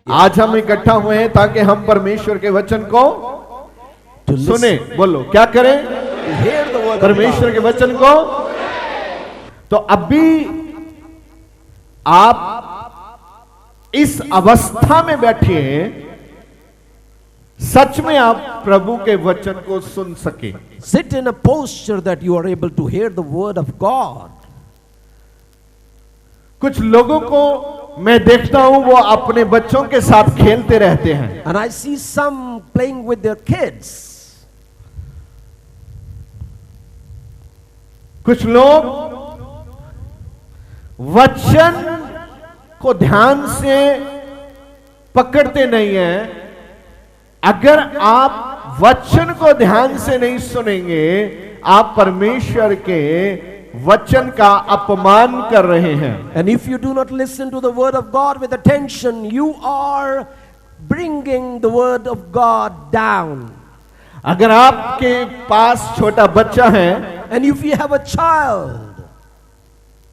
आज हम इकट्ठा हुए हैं ताकि हम परमेश्वर के वचन को सुने। बोलो क्या करें? परमेश्वर के वचन को। तो अभी आप इस अवस्था में बैठे हैं, सच में आप प्रभु के वचन को सुन सके। Sit in a posture that you are able to hear the word of God. कुछ लोगों को मैं देखता हूं वो अपने बच्चों के साथ खेलते रहते हैं। And I see some playing with their kids. कुछ लोग वचन को ध्यान से पकड़ते नहीं हैं। अगर आप वचन को ध्यान से नहीं सुनेंगे, आप परमेश्वर के वचन का अपमान कर रहे हैं। And if you do not listen to the word of God with attention, you are bringing the word of God down. अगर आपके पास छोटा बच्चा है, and if you have a child,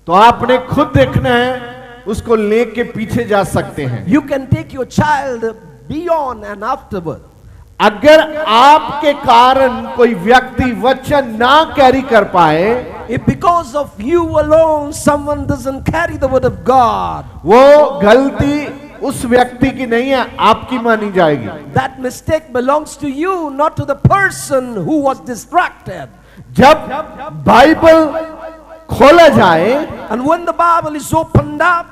तो आपने खुद देखना है, उसको लेके पीछे जा सकते हैं। you can take your child beyond and afterward. अगर आपके कारण कोई व्यक्ति वचन ना कैरी कर पाए, if because of you alone someone doesn't carry the word of God, वो गलती उस व्यक्ति की नहीं है, आपकी मानी जाएगी। that mistake belongs to you, not to the person who was distracted. जब बाइबल खोला जाए, and when the Bible is opened up,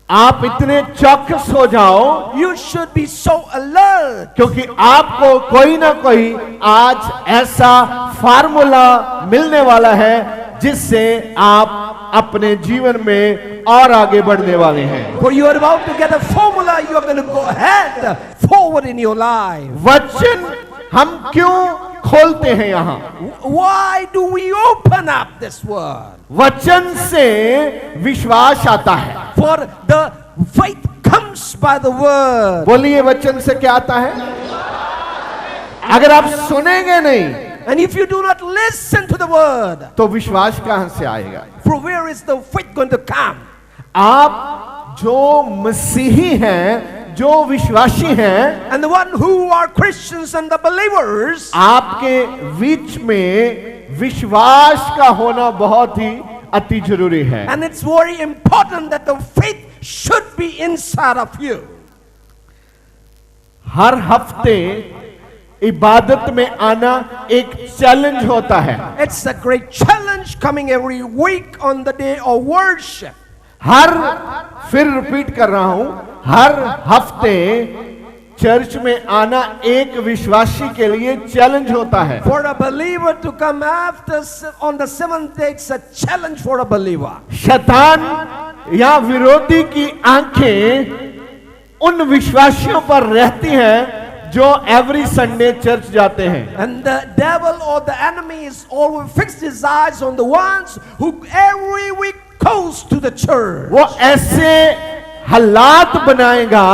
आप इतने चौकस हो जाओ, you should be so alert, क्योंकि आपको कोई ना कोई आज ऐसा फार्मूला मिलने वाला है जिससे आप अपने जीवन में और आगे बढ़ने वाले हैं। for you are about to get a formula, you are going to go ahead forward in your life. वचन हम क्यों खोलते हैं यहाँ? Why do we open up this word? वचन से विश्वास आता है। For the faith comes by the word. बोलिए वचन से क्या आता है? अगर आप सुनेंगे नहीं, and if you do not listen to the word, तो विश्वास कहां से आएगा? from where is the faith going to come? आप जो मसीही हैं, जो विश्वासी हैं, and the one who are Christians and the believers, आपके बीच में विश्वास का होना बहुत ही अति जरूरी है। and it's very important that the faith should be inside of you. हर हफ्ते इबादत में आना एक चैलेंज होता है। It's a great challenge coming every week on the day of worship. फिर रिपीट कर रहा हूं, हर हफ्ते चर्च में आना एक विश्वासी के लिए चैलेंज होता है। For a believer to come after on the seventh day, it's a challenge for a believer. शैतान या विरोधी की आंखें उन विश्वासियों पर रहती हैं जो एवरी संडे चर्च जाते हैं। And the devil or the enemy is always fixed his eyes on the ones who every week goes to the church. वो ऐसे हालात बनाएगा,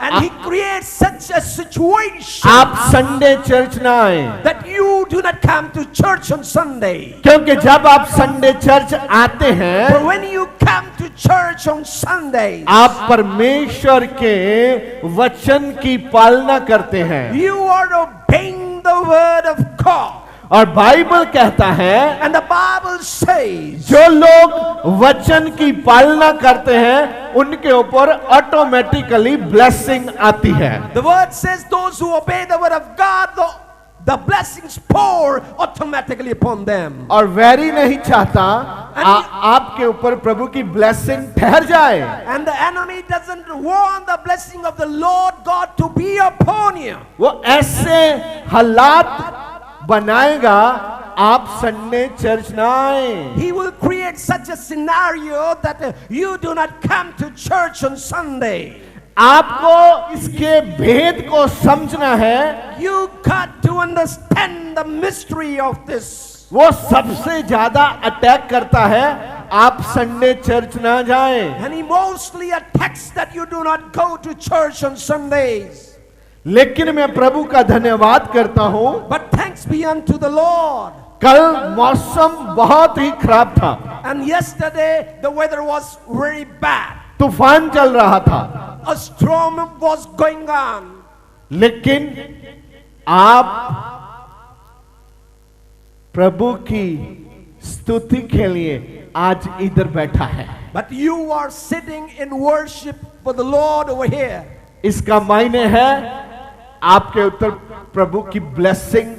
and he creates such a situation आप संडे चर्च ना आए, that you do not come to church on Sunday. क्योंकि जब आप संडे चर्च आते हैं, For when you come to church on Sunday, आप परमेश्वर के वचन की पालना करते हैं। you are obeying the word of God. और बाइबल कहता है, and the Bible says, जो लोग वचन की पालना करते हैं उनके ऊपर ऑटोमेटिकली ब्लेसिंग आती है। the word says those who obey the word of God, the blessings pour automatically upon them. और वैरी नहीं चाहता आपके ऊपर प्रभु की ब्लेसिंग ठहर जाए। and the enemy doesn't want the blessing of the Lord God to be upon you. वो ऐसे हालात बनाएगा, आप संडे चर्च ना आए। He will create such a scenario that you do not come to church on Sunday. आपको इसके भेद को समझना है। You got to understand the mystery of this. वो सबसे ज्यादा अटैक करता है आप संडे चर्च ना जाएं। And he mostly attacks that you do not go to church on Sundays. लेकिन मैं प्रभु का धन्यवाद करता हूं, But thanks be unto the Lord. कल मौसम बहुत ही खराब था। And yesterday the weather was very bad. तूफान चल रहा था। A storm was going on. लेकिन आप प्रभु की स्तुति के लिए आज इधर बैठा है। But you are sitting in worship for the Lord over here. इसका मायने है आपके ऊपर प्रभु की ब्लेसिंग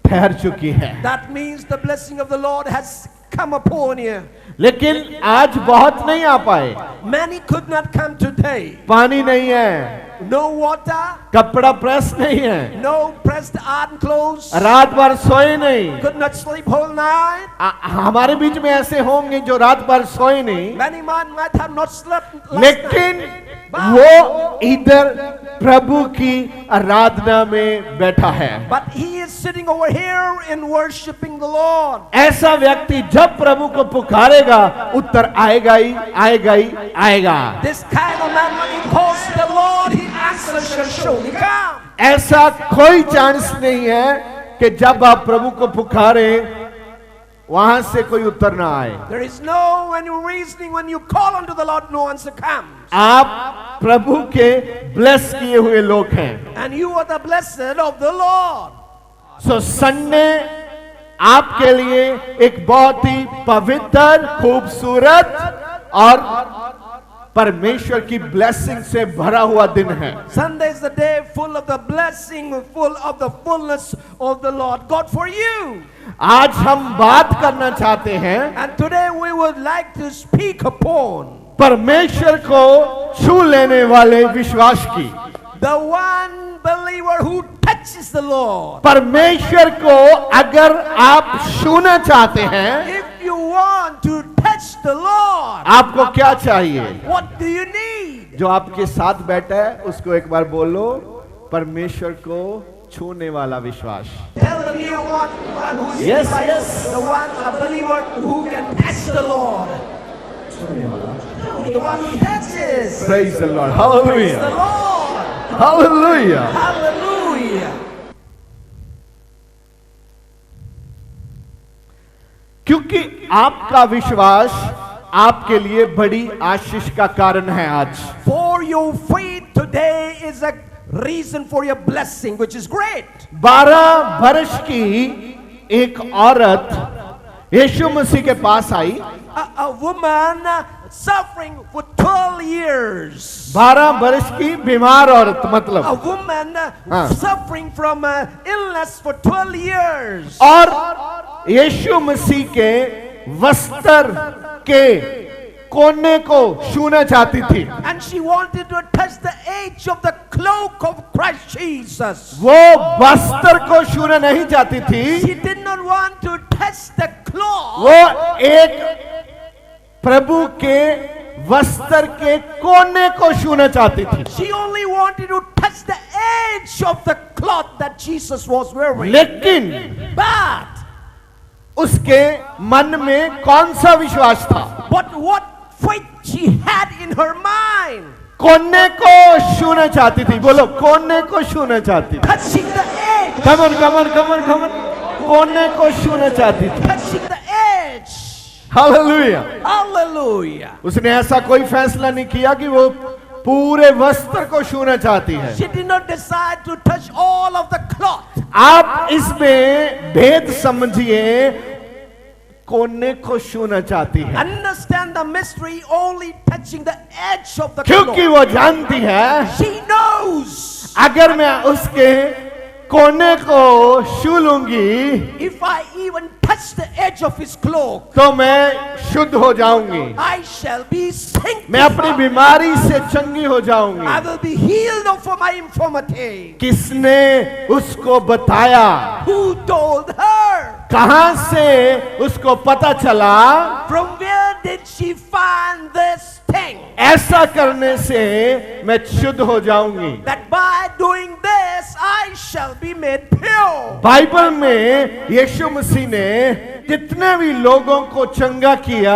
ठहर चुकी है। That means the blessing of the Lord has come upon you. लेकिन आज बहुत नहीं आ पाए। Many could not come today. पानी नहीं है, No water, कपड़ा प्रेस नहीं है, no pressed iron clothes, रात भर सोए नहीं। could not sleep whole night. हमारे बीच में ऐसे होंगे जो रात भर सोए नहीं, Many men might have not slept last लेकिन night. वो इधर प्रभु की आराधना में बैठा है। But he is sitting over here in worshiping the Lord. ऐसा व्यक्ति जब प्रभु को पुकारेगा उत्तर आएगा ही आएगा ही आएगा। This kind of man, when he calls the Lord, he answers shall surely come. ऐसा कोई चांस नहीं है कि जब आप प्रभु को पुकारें वहां से कोई उत्तर ना आए। There is no any reasoning when you call unto the Lord, no answer comes. आप प्रभु के ब्लेस किए हुए लोग हैं। And you are the blessed of the Lord. So Sunday आपके लिए एक बहुत ही पवित्र, खूबसूरत और परमेश्वर की ब्लेसिंग से भरा हुआ दिन है। Sunday is the day full of the blessing, full of the fullness of the Lord God for you. आज हम बात करना चाहते हैं And today we would like to speak upon परमेश्वर को छू लेने वाले विश्वास की। the one believer who touches the Lord. परमेश्वर को अगर आप छूना चाहते हैं, If you want to touch the Lord, आपको क्या चाहिए? what do you need? जो आपके साथ बैठा है उसको एक बार बोलो, परमेश्वर को छूने वाला विश्वास। Tell them you want one who is Yes, like yes. the one, a believer who can touch the Lord. The one who touches. Praise the Lord. The Hallelujah. Lord. Hallelujah. Hallelujah. क्योंकि आपका विश्वास आपके लिए बड़ी आशीष का कारण है आज। For your faith today is a reason for your blessing, which is great. 12 वर्ष की एक औरत यीशु मसीह के पास आई। A woman suffering for 12 years. 12 वर्ष की बीमार औरत A मतलब, woman हाँ। suffering from illness for 12 years. और यीशु मसीह के वस्त्र के कोने को छूना चाहती थी। And she wanted to touch the edge of the cloak of Christ Jesus. वो वस्त्र को छूना नहीं चाहती थी, She did not want to touch the cloth. वो एक प्रभु के वस्त्र के कोने को छूना चाहती थी। She only wanted to touch the edge of the cloth that Jesus was wearing. लेकिन But उसके मन में कौन सा विश्वास था? what faith she had in her mind. कोने को छूना चाहती थी। बोलो, कोने को छूना चाहती थी। Touching the edge. कमर कोने को छूना चाहती थी। Touching the edge. Hallelujah. Hallelujah. उसने ऐसा कोई फैसला नहीं किया कि वो पूरे वस्त्र को छूना चाहती है। She did not decide to touch all of the cloth. आप इसमें भेद समझिए, कोने को छूना चाहती है Understand the mystery, only touching the edge of the क्योंकि cloth. वो जानती है She knows अगर मैं उसके कोने को छू लूंगी if I even touch the edge of his cloak, तो मैं शुद्ध हो जाऊंगी, I shall be मैं अपनी sanctified. बीमारी से चंगी हो I जाऊंगी। will be healed of my infirmity. किसने उसको बताया? Who told her? कहां से उसको पता चला? From where did she find this thing? ऐसा करने से मैं शुद्ध हो जाऊंगी। That by doing this I shall be made pure. Bible में यीशु मसीह ने जितने भी लोगों को चंगा किया,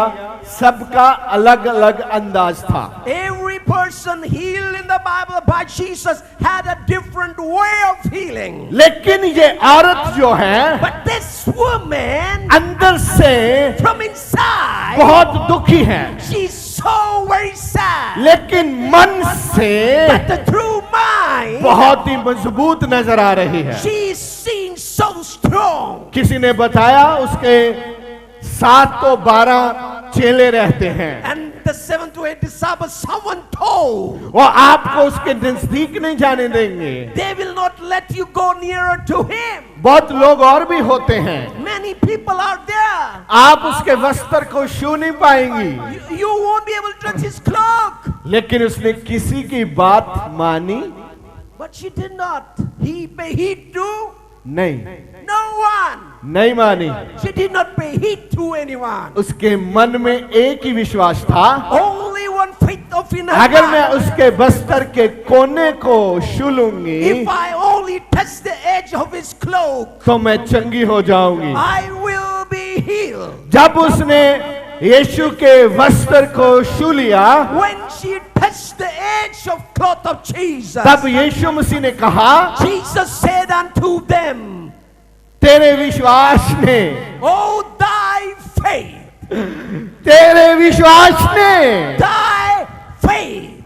सबका अलग अलग अंदाज था। Every person healed in the Bible by Jesus had a different way of healing. लेकिन ये औरत जो है But this woman, अंदर से from inside, बहुत दुखी है। she's so very sad. लेकिन मन से But the true mind, बहुत ही मजबूत नजर आ रही है। she is seen so strong. किसी ने बताया उसके 7 तो 12 चेले रहते हैं, And the 7 to 8 disciples, someone told, वो आपको उसके नजदीक नहीं जाने देंगे। they will not let you go nearer to him. बहुत लोग और भी होते हैं, Many people are there. आप उसके वस्त्र को छू नहीं पाएंगी। You won't be able to touch his cloak. लेकिन उसने किसी की बात मानी But she did not. He paid heed to नहीं, no one. नहीं मानी। She did not pay heed to anyone. उसके मन में एक ही विश्वास था, Only one faith of in her अगर मैं heart. उसके वस्त्र के कोने को छू लूंगी If I only touch the edge of his cloak, तो मैं चंगी हो जाऊंगी। I will be healed. जब उसने यीशु के वस्त्र को छू लिया, When she touched the edge of cloth of Jesus, तब यीशु मसीह ने कहा, Jesus said unto them, तेरे विश्वास ने, "Oh, thy faith, तेरे विश्वास ने thy faith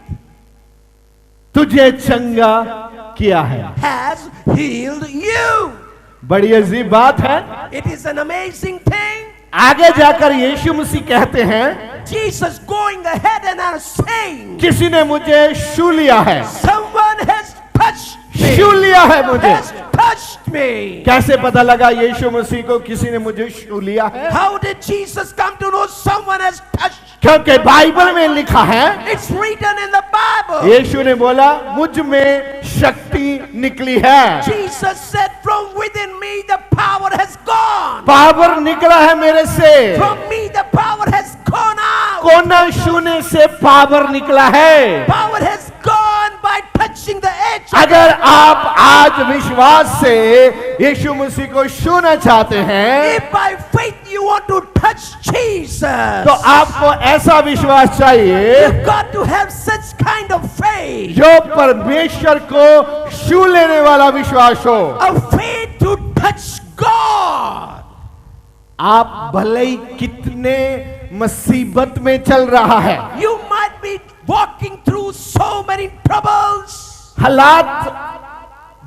तुझे चंगा किया है। has healed you." बड़ी अजीब बात है। It is an amazing thing. आगे जाकर यीशु मसीह कहते हैं, Jesus going ahead and are saying, किसी ने मुझे छू लिया है, "Someone has touched me." छू लिया है मुझे। Has touched me. कैसे पता लगा यीशु मसीह को किसी ने मुझे छू लिया है? How did Jesus come to know someone has touched? क्योंकि बाइबल में लिखा है, It's written in the Bible. यीशु ने बोला, मुझ में शक्ति निकली है। Jesus said, "From within me the power has gone. Power निकला है मेरे से। From me the power has gone out. कोना छूने से पावर निकला है। Power has gone by touching the edge of अगर आप आज विश्वास से यीशु मसीह को छूना चाहते हैं, If by faith you want to touch Jesus, तो आपको ऐसा विश्वास चाहिए you've got to have such kind of faith. जो परमेश्वर को छू लेने वाला विश्वास हो। A faith to touch God. आप भले ही कितने मुसीबत में चल रहा है, You might be walking through so many troubles, हालात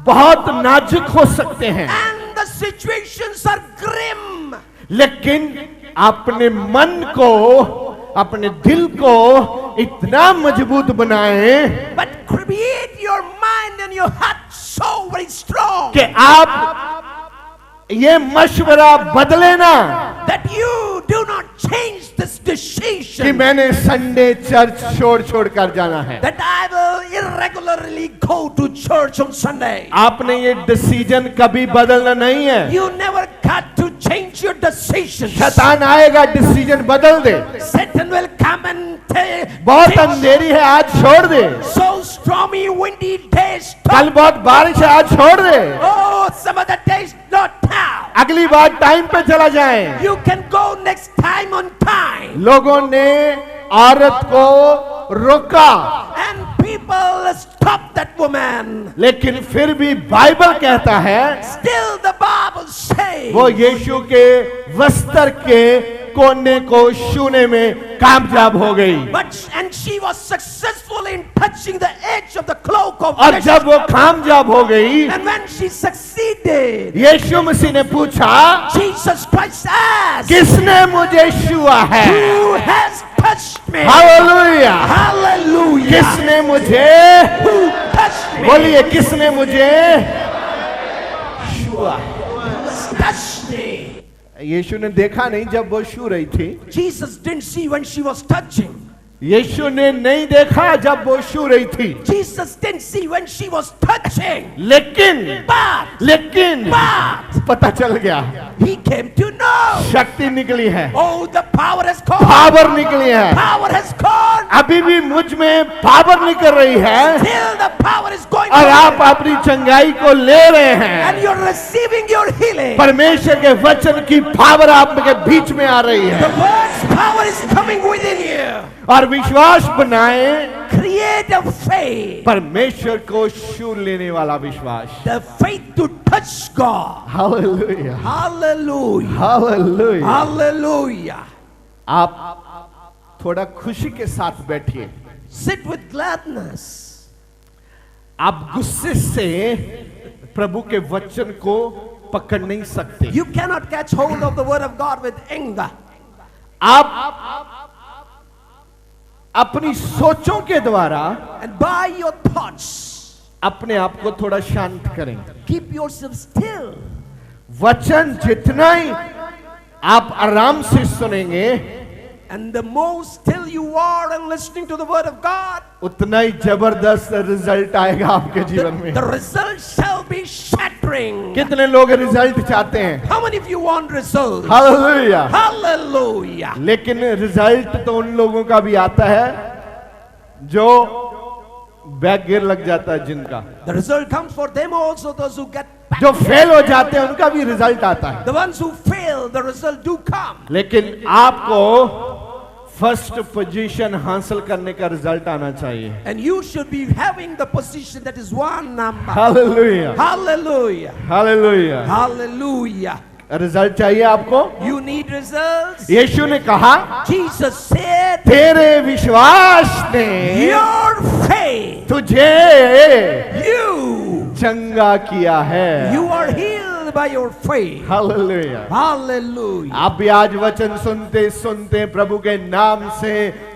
बहुत नाजुक हो सकते हैं, and the situations are grim. लेकिन अपने मन को, अपने दिल को इतना मजबूत बनाएं But create your mind and your heart so very strong कि आप ये मशवरा बदले ना that you do not change this कि decision मैंने संडे चर्च छोड़ कर जाना है। that I will irregularly go to church on Sunday. आपने ये डिसीजन कभी बदलना नहीं है। You never got to change your decisions. शैतान आएगा, डिसीजन बदल दे। Satan will come and बहुत teach अंधेरी है, आज छोड़ दे। so stormy, windy days. कल बहुत बारिश है, आज छोड़ दे। Oh, some other days not now. अगली बार टाइम पे चला जाए। You can go next time on time. लोगों ने औरत को रोका, And people stop that woman. लेकिन फिर भी बाइबल कहता है Still the Bible says वो यीशु के वस्त्र के कोने को छूने में कामयाब हो गई। and she was successful in touching the edge of the cloak of और Jesus. जब वो कामयाब हो गई, And when she succeeded, यीशु मसीह ने पूछा, Jesus Christ asked, किसने मुझे छुआ है? "Who has touched me?" Hallelujah! Hallelujah. किसने मुझे, Who touched me? बोलिए, किसने मुझे छुआ? Touched me. यीशु ने देखा नहीं जब वो छू रही थी। Jesus didn't see when she was touching. यीशु ने नहीं देखा जब वो छू रही थी, Jesus didn't see when she was touching. लेकिन But पता चल गया, he came to know. शक्ति निकली है, Oh, the power has gone. Power निकली है। Power has gone. अभी भी मुझ में पावर निकल रही है Till the power is going और on. आप अपनी चंगाई को ले रहे हैं। And you're receiving your healing. परमेश्वर के वचन की पावर आपके बीच में आ रही The है। word's power is coming within you. और विश्वास बनाए, Create a faith. परमेश्वर को छू लेने वाला विश्वास। The faith to touch God. Hallelujah, Hallelujah. Hallelujah. Hallelujah. आप थोड़ा खुशी के साथ बैठिए। Sit with gladness. आप गुस्से से प्रभु के वचन को पकड़ नहीं सकते। You cannot catch hold of the word of God with anger. आप अपनी सोचों के द्वारा And by your thoughts, अपने आप को थोड़ा शांत करें। keep yourself still. वचन जितना ही आप आराम से सुनेंगे, And the more still you are and listening to the word of God, उतना ही जबरदस्त रिजल्ट आएगा आपके जीवन में। the result shall be shattering. कितने लोग रिजल्ट चाहते हैं? How many of you want results? Hallelujah. Hallelujah. लेकिन रिजल्ट तो उन लोगों का भी आता है जो बैक गियर लग जाता है जिनका, The result comes for them also, those who get back. जो फेल हो जाते हैं उनका भी रिजल्ट आता है। The ones who fail, the result do come. लेकिन आपको फर्स्ट पोजीशन हासिल करने का रिजल्ट आना चाहिए। And you should be having the position that is one number. Hallelujah, Hallelujah. Hallelujah. Hallelujah. Result चाहिए आपको। You need results. यीशु ने कहा, Jesus said, तेरे विश्वास ने your faith, तुझे you चंगा किया है। You are healed by your faith. Hallelujah. Hallelujah. आप भी आज वचन सुनते सुनते प्रभु के नाम से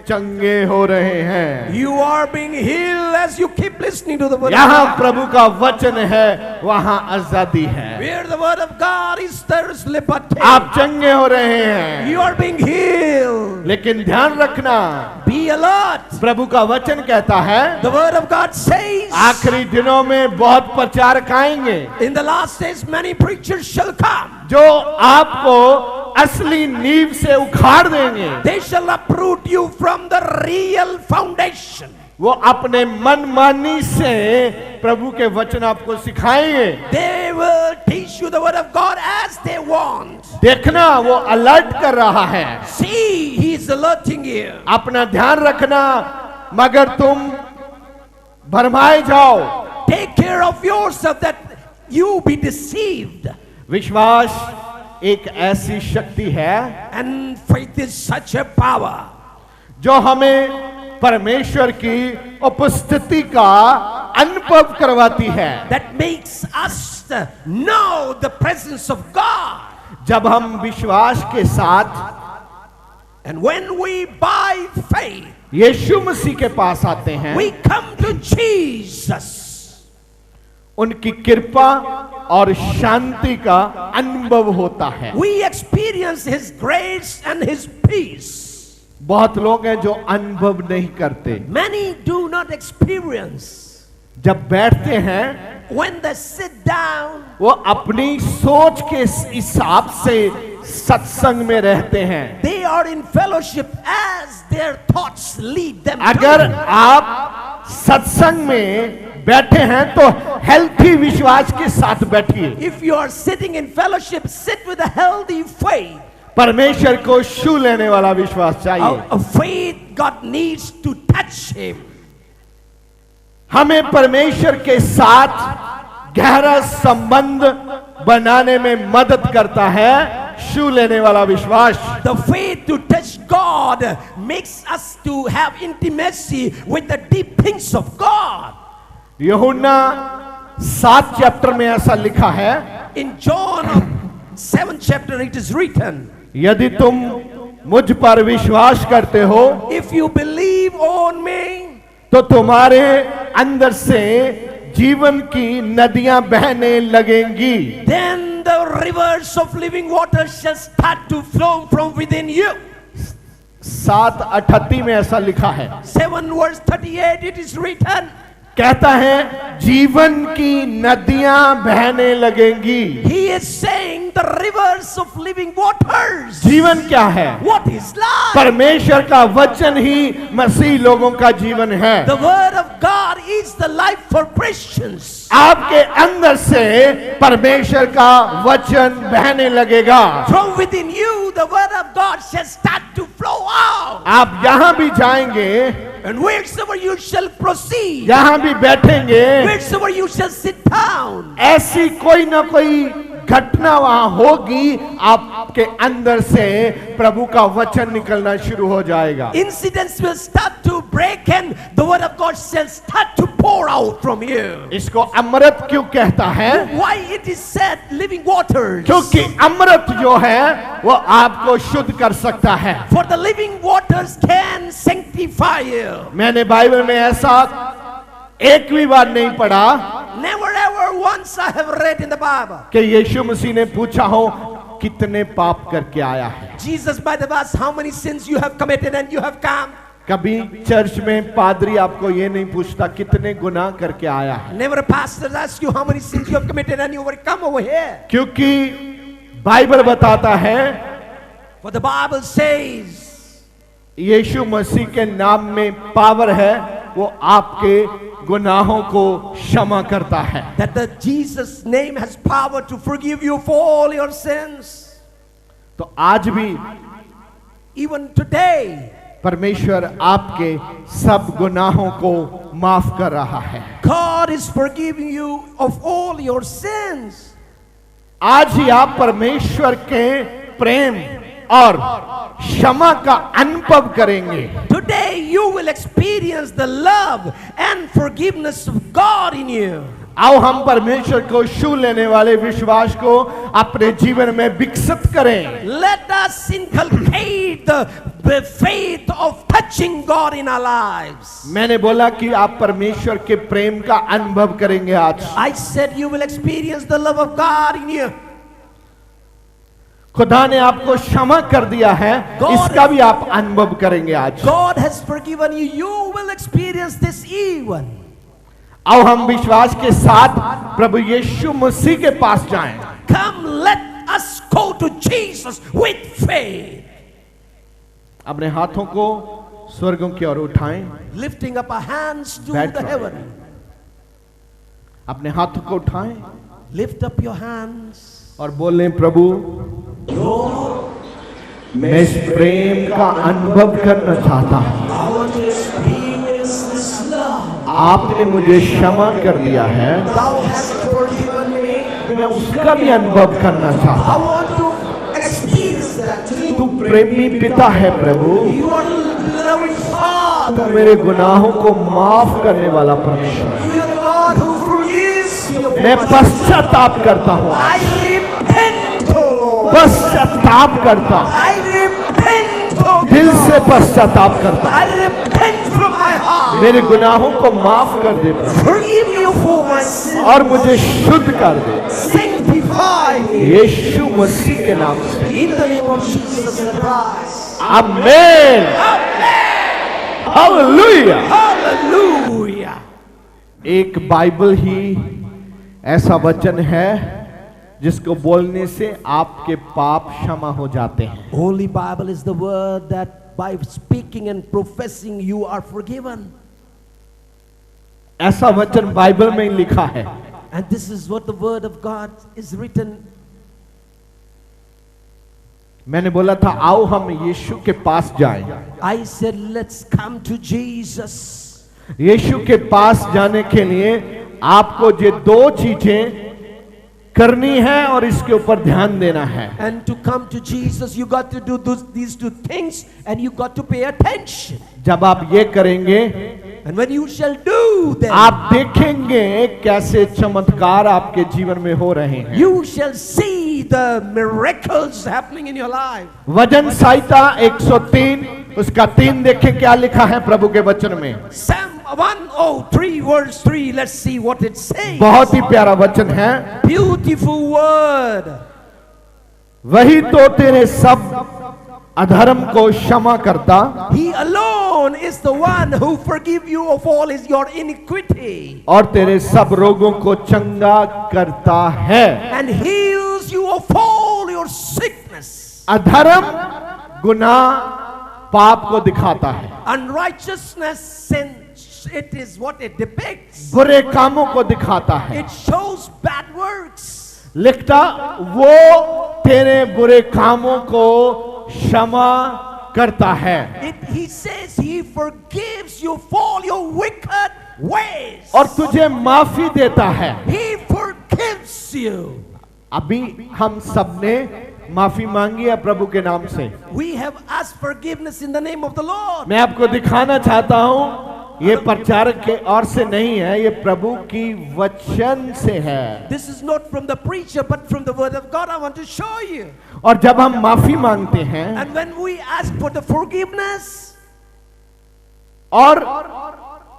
चंगे हो रहे हैं। You are being healed as you keep listening to the word of यहाँ God. प्रभु का वचन है, वहाँ आजादी है। Where the word of God is, there is liberty. आप चंगे हो रहे हैं, You are being healed. लेकिन ध्यान रखना, Be alert. प्रभु का वचन कहता है The word of God says, आखिरी दिनों में बहुत प्रचारक आएंगे in the last days many preachers shall come. जो आपको असली नींव से उखाड़ देंगे। They shall uproot you from the real foundation. वो अपने मनमानी से प्रभु के वचन आपको सिखाएंगे। They will teach you the word of God as they want. देखना, वो अलर्ट कर रहा है। See, he is alerting you. अपना ध्यान रखना, मगर तुम भरमाए जाओ। Take care of yourself that you be deceived. विश्वास एक ऐसी शक्ति है And faith is such a power जो हमें परमेश्वर की उपस्थिति का अनुभव करवाती है। that makes us know the presence of God. जब हम विश्वास के साथ And when we by faith, यीशु मसीह के पास आते हैं, we come to Jesus. उनकी कृपा और शांति का अनुभव होता है। We experience His grace and His peace. बहुत लोग हैं जो अनुभव नहीं करते। Many do not experience. जब बैठते हैं, When they sit down, वो अपनी सोच के हिसाब से सत्संग में रहते हैं। they are in fellowship as their thoughts lead them अगर to. आप सत्संग में बैठे हैं तो हेल्थी विश्वास के साथ बैठिए। If you are sitting in fellowship, sit with a healthy faith. परमेश्वर को छू लेने वाला विश्वास चाहिए। A faith God needs to touch Him. हमें परमेश्वर के साथ गहरा संबंध बनाने में मदद करता है छू लेने वाला विश्वास। The faith to touch God makes us to have intimacy with the deep things of God. यूहन्ना 7 चैप्टर में ऐसा लिखा है, In John 7th chapter it is written, यदि तुम मुझ पर विश्वास करते हो if you believe on me, तो तुम्हारे अंदर से जीवन की नदियां बहने लगेंगी। then the rivers of living water shall start to flow from within you. 7:38 में ऐसा लिखा है, 7 verse 38 it is written, कहता है जीवन की नदियां बहने लगेंगी। He is saying the rivers of living waters. जीवन क्या है? What is life? परमेश्वर का वचन ही मसीह लोगों का जीवन है। The word of God is the life for Christians. आपके अंदर से परमेश्वर का वचन बहने लगेगा। From within you the word of God shall start to flow out. आप यहां भी जाएंगे, And wheresoever you shall proceed, यहां भी बैठेंगे, wheresoever you shall sit down, ऐसी कोई ना कोई घटना वहां होगी, आपके अंदर से प्रभु का वचन निकलना शुरू हो जाएगा। Incidents will start to break and the word of God shall start to pour out from you. इसको अमृत क्यों कहता है? Why it is said living waters? क्योंकि अमृत जो है वो आपको शुद्ध कर सकता है। For the living waters can sanctify you. मैंने बाइबल में ऐसा एक भी बार नहीं पढ़ा Never ever once I have read in the Bible. कि यीशु मसीह ने पूछा हो कितने पाप करके आया है। Jesus might have asked how many sins you have committed and you have come. कभी चर्च में पादरी आपको ये नहीं पूछता कितने गुनाह करके आया है। Never a pastor asks you how many sins you have committed and you overcome over here. क्योंकि बाइबल बताता है, For the Bible says यीशु मसीह के नाम में पावर है, वो आपके गुनाहों को क्षमा करता है। that the Jesus name has power to forgive you for all your sins. तो आज भी Even today, परमेश्वर आपके सब गुनाहों को माफ कर रहा है। God is forgiving you of all your sins. आज ही आप परमेश्वर के प्रेम और क्षमा का अनुभव करेंगे। Today you will experience the love and forgiveness of God in you. आओ हम परमेश्वर को छू लेने वाले विश्वास को अपने जीवन में विकसित करें। Let us inculcate the faith of touching God in our lives. मैंने बोला कि आप परमेश्वर के प्रेम का अनुभव करेंगे आज। I said you will experience the love of God in you. खुदा ने आपको क्षमा कर दिया है, इसका भी आप अनुभव करेंगे आज। God has forgiven you. You will experience this even. आओ हम विश्वास के साथ प्रभु यीशु मसीह के पास जाएं। Come, let us go to Jesus with faith. अपने हाथों को स्वर्गों की ओर उठाएं। Lifting up our hands to That's the right. heaven. अपने हाथों को उठाएं Lift up your hands. और बोलें, प्रभु मैं इस प्रेम का अनुभव करना चाहता हूं। I want to experience this love. आपने मुझे क्षमा कर दिया है, Thou hast forgiven me. मैं उसका भी अनुभव करना चाहता I want to experience that too. तू प्रेमी पिता है प्रभु, You are loving तू Father. मेरे गुनाहों को माफ करने वाला परमेश्वर है। You are the God who forgives you. मैं पश्चाताप करता हूँ, I repent, O Lord. पश्चाताप करता हूँ, I repent, O दिल God. से पश्चाताप करता हूँ। I repent from my heart. मेरे गुनाहों को माफ कर दे प्रभु, Forgive me for my sin. और मुझे शुद्ध कर दे Sanctify me. यीशु मसीह के नाम से। In the name of Jesus Christ. Amen, hallelujah. Hallelujah. एक बाइबल ही ऐसा वचन है जिसको बोलने से आपके पाप क्षमा हो जाते हैं। Holy Bible is the word that by speaking and professing you are forgiven. ऐसा वचन बाइबल में लिखा है। And this is what the word of God is written. मैंने बोला था आओ हम यीशु के पास जाएं। I said let's come to Jesus. यीशु के पास जाने के लिए आपको ये दो चीजें करनी है और इसके ऊपर ध्यान देना है। And to come to Jesus you got to do these two things and you got to pay attention. जब आप ये करेंगे And when you shall do them, आप देखेंगे कैसे चमत्कार आपके जीवन में हो रहे हैं। you shall see the miracles happening in your life. वचन संहिता 103 उसका 3 देखें क्या लिखा है प्रभु के वचन में। Psalm 103 verse 3. Let's see what it says. बहुत ही प्यारा वचन है। Beautiful word. वही तो तेरे सब अधर्म को क्षमा करता, He alone is the one who forgive you of all your iniquity और तेरे सब रोगों को चंगा करता है। and heals you of all your sickness. अधर्म गुनाह पाप को दिखाता है, Unrighteousness, sin, it is what it depicts. बुरे कामों को दिखाता है। It shows bad works. लिखता वो तेरे बुरे कामों को क्षमा करता है He says he forgives you for your wicked ways. और तुझे माफी देता है। He forgives you. अभी हम सबने माफी मांगी है प्रभु के नाम से। We have asked forgiveness in the name of the Lord. मैं आपको दिखाना चाहता हूं, ये प्रचारक के और से नहीं है, ये प्रभु की वचन से है। This is not from the preacher but from the word of God. I want to show you. और जब हम माफी मांगते हैं And when we ask for the forgiveness, और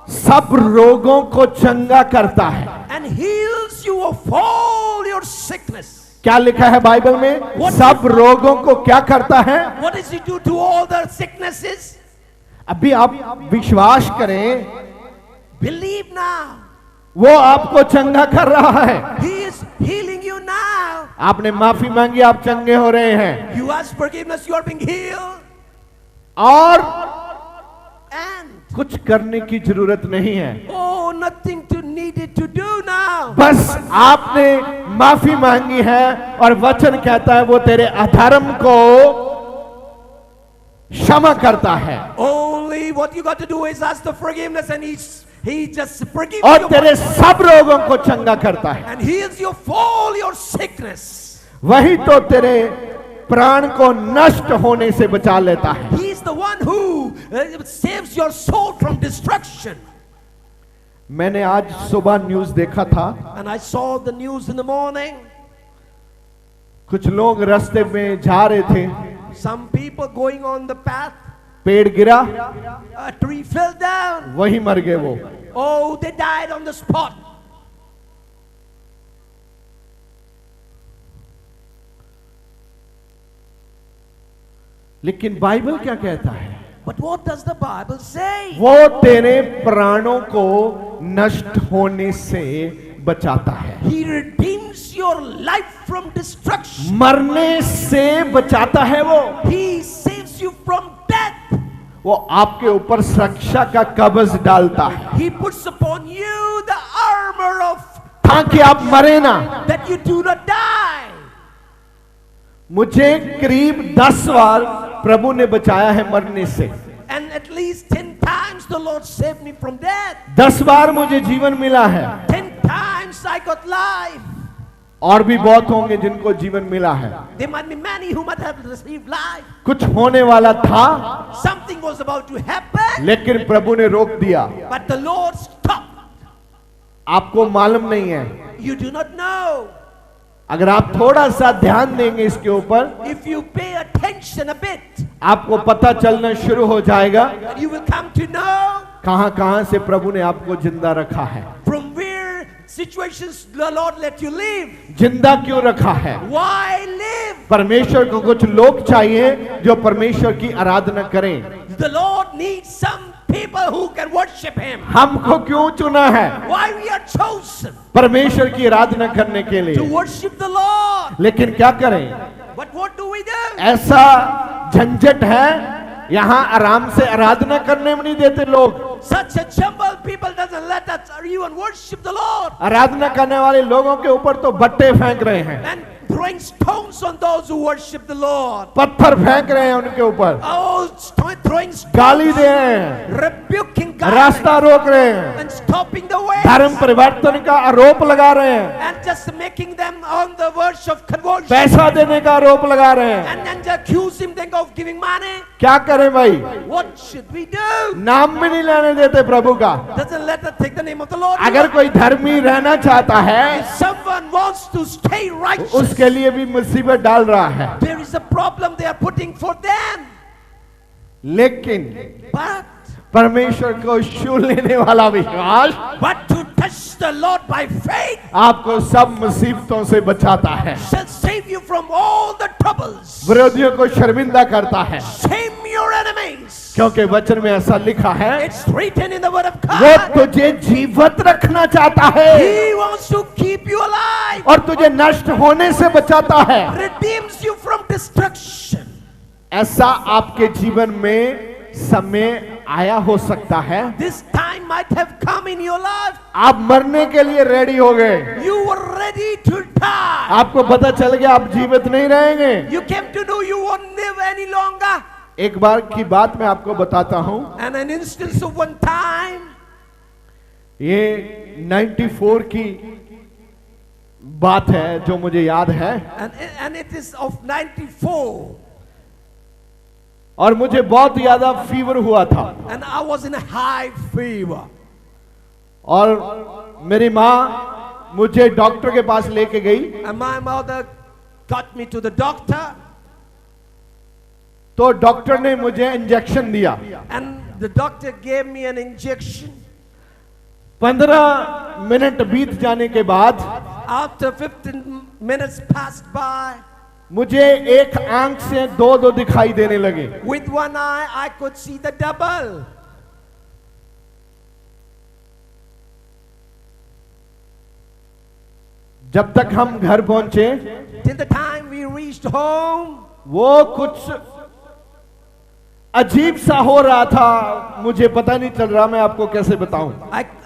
सब रोगों को चंगा करता है। and heals you of all your sickness. क्या लिखा है बाइबल में? सब रोगों को क्या करता है? What does he do to all the sicknesses? अभी आप विश्वास करें, Believe now. वो आपको चंगा कर रहा है। He is healing you now. आपने माफी मांगी, आप चंगे हो रहे हैं। You ask forgiveness, you are being healed. और And कुछ करने की जरूरत नहीं है, oh, nothing to needed to do now. बस आपने माफी मांगी है और वचन कहता है वो तेरे अधर्म को क्षमा करता है। Only what you got to do is ask the forgiveness, and he just forgives और you. तेरे सब रोगों को चंगा करता है। And heals you of all your sickness. वही तो तेरे प्राण को नष्ट होने से बचा लेता है। He is the one who saves your soul from destruction. मैंने आज सुबह न्यूज देखा था, And I saw the news in the morning. कुछ लोग रास्ते में जा रहे थे, Some people going on the path, पेड़ गिरा, a tree fell down. वहीं मर गए वो। Oh, they died on the spot. लेकिन बाइबल क्या कहता है? But what does the Bible say? वो तेरे प्राणों को नष्ट होने से बचाता है, He redeems your life from destruction. मरने से बचाता है वो। He saves you from death. वो आपके ऊपर सुरक्षा का कवच डालता है He puts upon you the armor of ताकि आप मरे ना। that you do not die. मुझे करीब 10 बार प्रभु ने बचाया है मरने से। And at least 10 times the Lord saved me from death. 10 बार मुझे जीवन मिला है, 10 times I got life. और भी बहुत होंगे जिनको जीवन मिला है। There might be many who might have received life. कुछ होने वाला था, Something was about to happen, लेकिन प्रभु ने रोक दिया। but the Lord stopped. आपको मालूम नहीं है, You do not know. अगर आप थोड़ा सा ध्यान देंगे इसके ऊपर, If you pay attention a bit, आपको पता चलना शुरू हो जाएगा you will come to know कहां से प्रभु ने आपको जिंदा रखा है। from where situations the Lord let you live. जिंदा क्यों रखा है? Why live? परमेश्वर को कुछ लोग चाहिए जो परमेश्वर की आराधना करें। The Lord needs some people who can worship Him. हमको क्यों चुना है? Why we are chosen परमेश्वर की आराधना करने के to लिए। worship the Lord. लेकिन क्या करें? But what do we do? ऐसा झंझट है, यहाँ आराम से आराधना करने में नहीं देते लोग। Such a jumble, people doesn't let us even worship the Lord. आराधना करने वाले लोगों के ऊपर तो बट्टे फेंक रहे हैं, And throwing stones on those who worship the Lord. पत्थर फेंक रहे हैं उनके ऊपर, Oh, throwing stones, गाली दे रहे हैं, rebuking God, रास्ता रोक रहे हैं, and stopping the way, धर्म परिवर्तन का आरोप लगा रहे हैं, and just making them on the verge of conversion, पैसा देने का आरोप लगा रहे हैं। and then accuse him then of giving money. क्या करें भाई? What should we do? नाम भी नहीं लेने देते प्रभु का। Doesn't let us take the name of the Lord. अगर कोई धर्मी रहना चाहता है, If someone wants to stay righteous, उसके लिए भी मुसीबत डाल रहा है। there is a problem they are putting for them. लेकिन But परमेश्वर को छू लेने वाला विश्वास but to touch the Lord by faith आपको सब मुसीबतों से बचाता है, shall save you from all the troubles. विरोधियों को शर्मिंदा करता है, Shame your enemies. क्योंकि वचन में ऐसा लिखा है, It's written in the word of वो God. तुझे जीवित रखना चाहता है He wants to keep you alive. और तुझे नष्ट होने से बचाता है। Redeems you from destruction. ऐसा आपके जीवन में समय आया हो सकता है, This time might have come in your life. आप मरने के लिए रेडी हो गए, You were ready to die. आपको पता चल गया आप जीवित नहीं रहेंगे। You came to know you won't live any longer. एक बार की बात मैं आपको बताता हूं, And an instance of one time, ये 94 की बात है जो मुझे याद है, and it is of 94. और मुझे बहुत ज्यादा फीवर हुआ था, And I was in a high fever. और मेरी माँ मुझे डॉक्टर के पास लेके गई। And my mother got me to the doctor. तो डॉक्टर ने मुझे इंजेक्शन दिया। And the doctor gave me an injection. 15 minute बीत जाने के बाद After 15 minutes passed by, मुझे एक आंख से दो दिखाई देने लगे। with one eye I could see the double. जब तक हम घर पहुंचे, Till the time we reached home, वो कुछ अजीब सा हो रहा था, मुझे पता नहीं चल रहा मैं आपको कैसे बताऊं,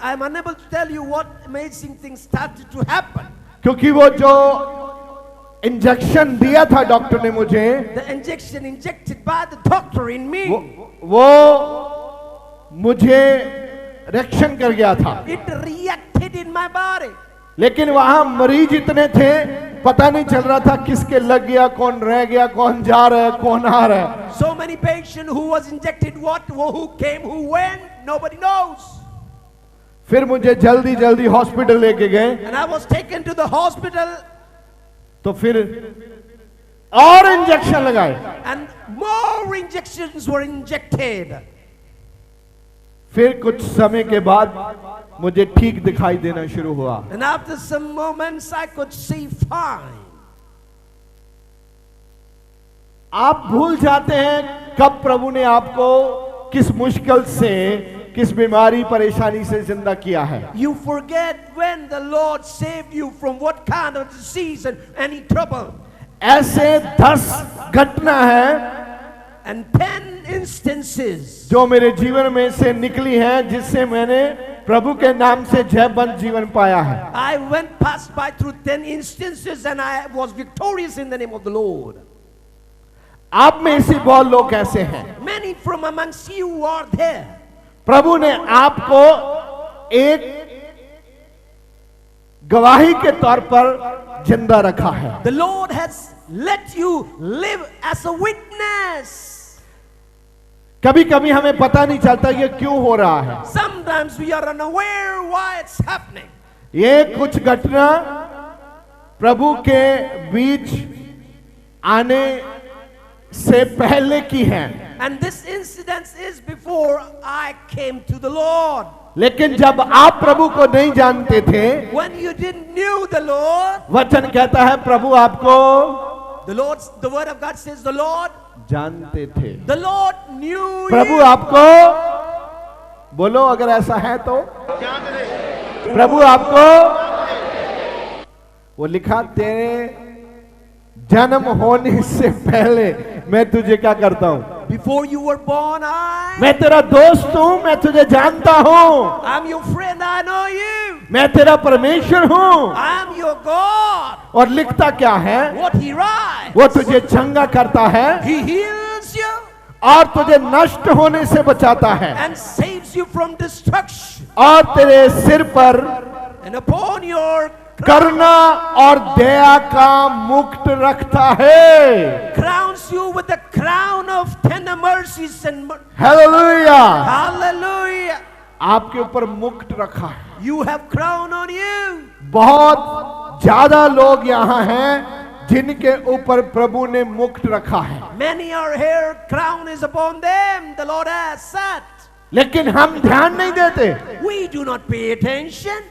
I'm unable to tell you what amazing things started to happen. क्योंकि वो जो इंजेक्शन दिया था डॉक्टर ने मुझे, The injection injected by the doctor in me, वो मुझे रिएक्शन कर गया था। it reacted in my body. लेकिन वहां मरीज इतने थे, पता नहीं चल रहा था किसके लग गया, कौन रह गया, कौन जा रहा है, कौन आ रहा है। So many patients who was injected, who came, who went, nobody knows. फिर मुझे जल्दी हॉस्पिटल लेके गए, And I was taken to the hospital, तो फिर और इंजेक्शन लगाए, and more injections were injected. फिर कुछ समय के बाद मुझे ठीक दिखाई देना शुरू हुआ। And after some moments I could see fine. आप भूल जाते हैं कब प्रभु ने आपको किस मुश्किल से, किस बीमारी परेशानी से जिंदा किया है। You forget when the Lord saved you from what kind of disease and any trouble. ऐसे 10 घटना है And 10 instances जो मेरे जीवन में से निकली हैं, जिससे मैंने प्रभु के नाम से जयवंत जीवन पाया है। I went passed by through 10 instances and I was victorious in the name of the Lord. आप में से बहुत लोग ऐसे हैं, Many from amongst you are there. प्रभु ने आपको एक गवाही के तौर पर जिंदा रखा है। The Lord has let you live as a witness. कभी कभी हमें पता नहीं चलता ये क्यों हो रहा है। Sometimes we are unaware why it's happening. ये कुछ घटना प्रभु के बीच आने से पहले की है, And this incident is before I came to the Lord. लेकिन जब आप प्रभु को नहीं जानते थे, When you didn't knew the Lord, वचन कहता है प्रभु आपको the word of God says the Lord जानते थे। The Lord knew Prabhu you. आपको, बोलो अगर ऐसा है तो, प्रभु आपको, वो लिखा तेरे जन्म होने से पहले मैं तुझे क्या करता हूं, Before you were born, मैं तेरा दोस्त हूं, मैं तुझे जानता हूं, I'm your friend, I know you. मैं तेरा परमेश्वर हूं। I'm your God. और लिखता क्या है, What he writes, वो तुझे चंगा करता है he heals you और तुझे नष्ट होने से बचाता है, and saves you from destruction. और तेरे सिर पर And upon your करुणा और दया का मुकुट रखता है। crowns you with the crown of tender mercies and hallelujah, hallelujah. आपके ऊपर मुकुट रखा है। You have crown on you. बहुत ज्यादा लोग यहाँ हैं जिनके ऊपर प्रभु ने मुकुट रखा है, Many are here, crown is upon them, the Lord has set. लेकिन हम ध्यान नहीं देते। We do not pay attention.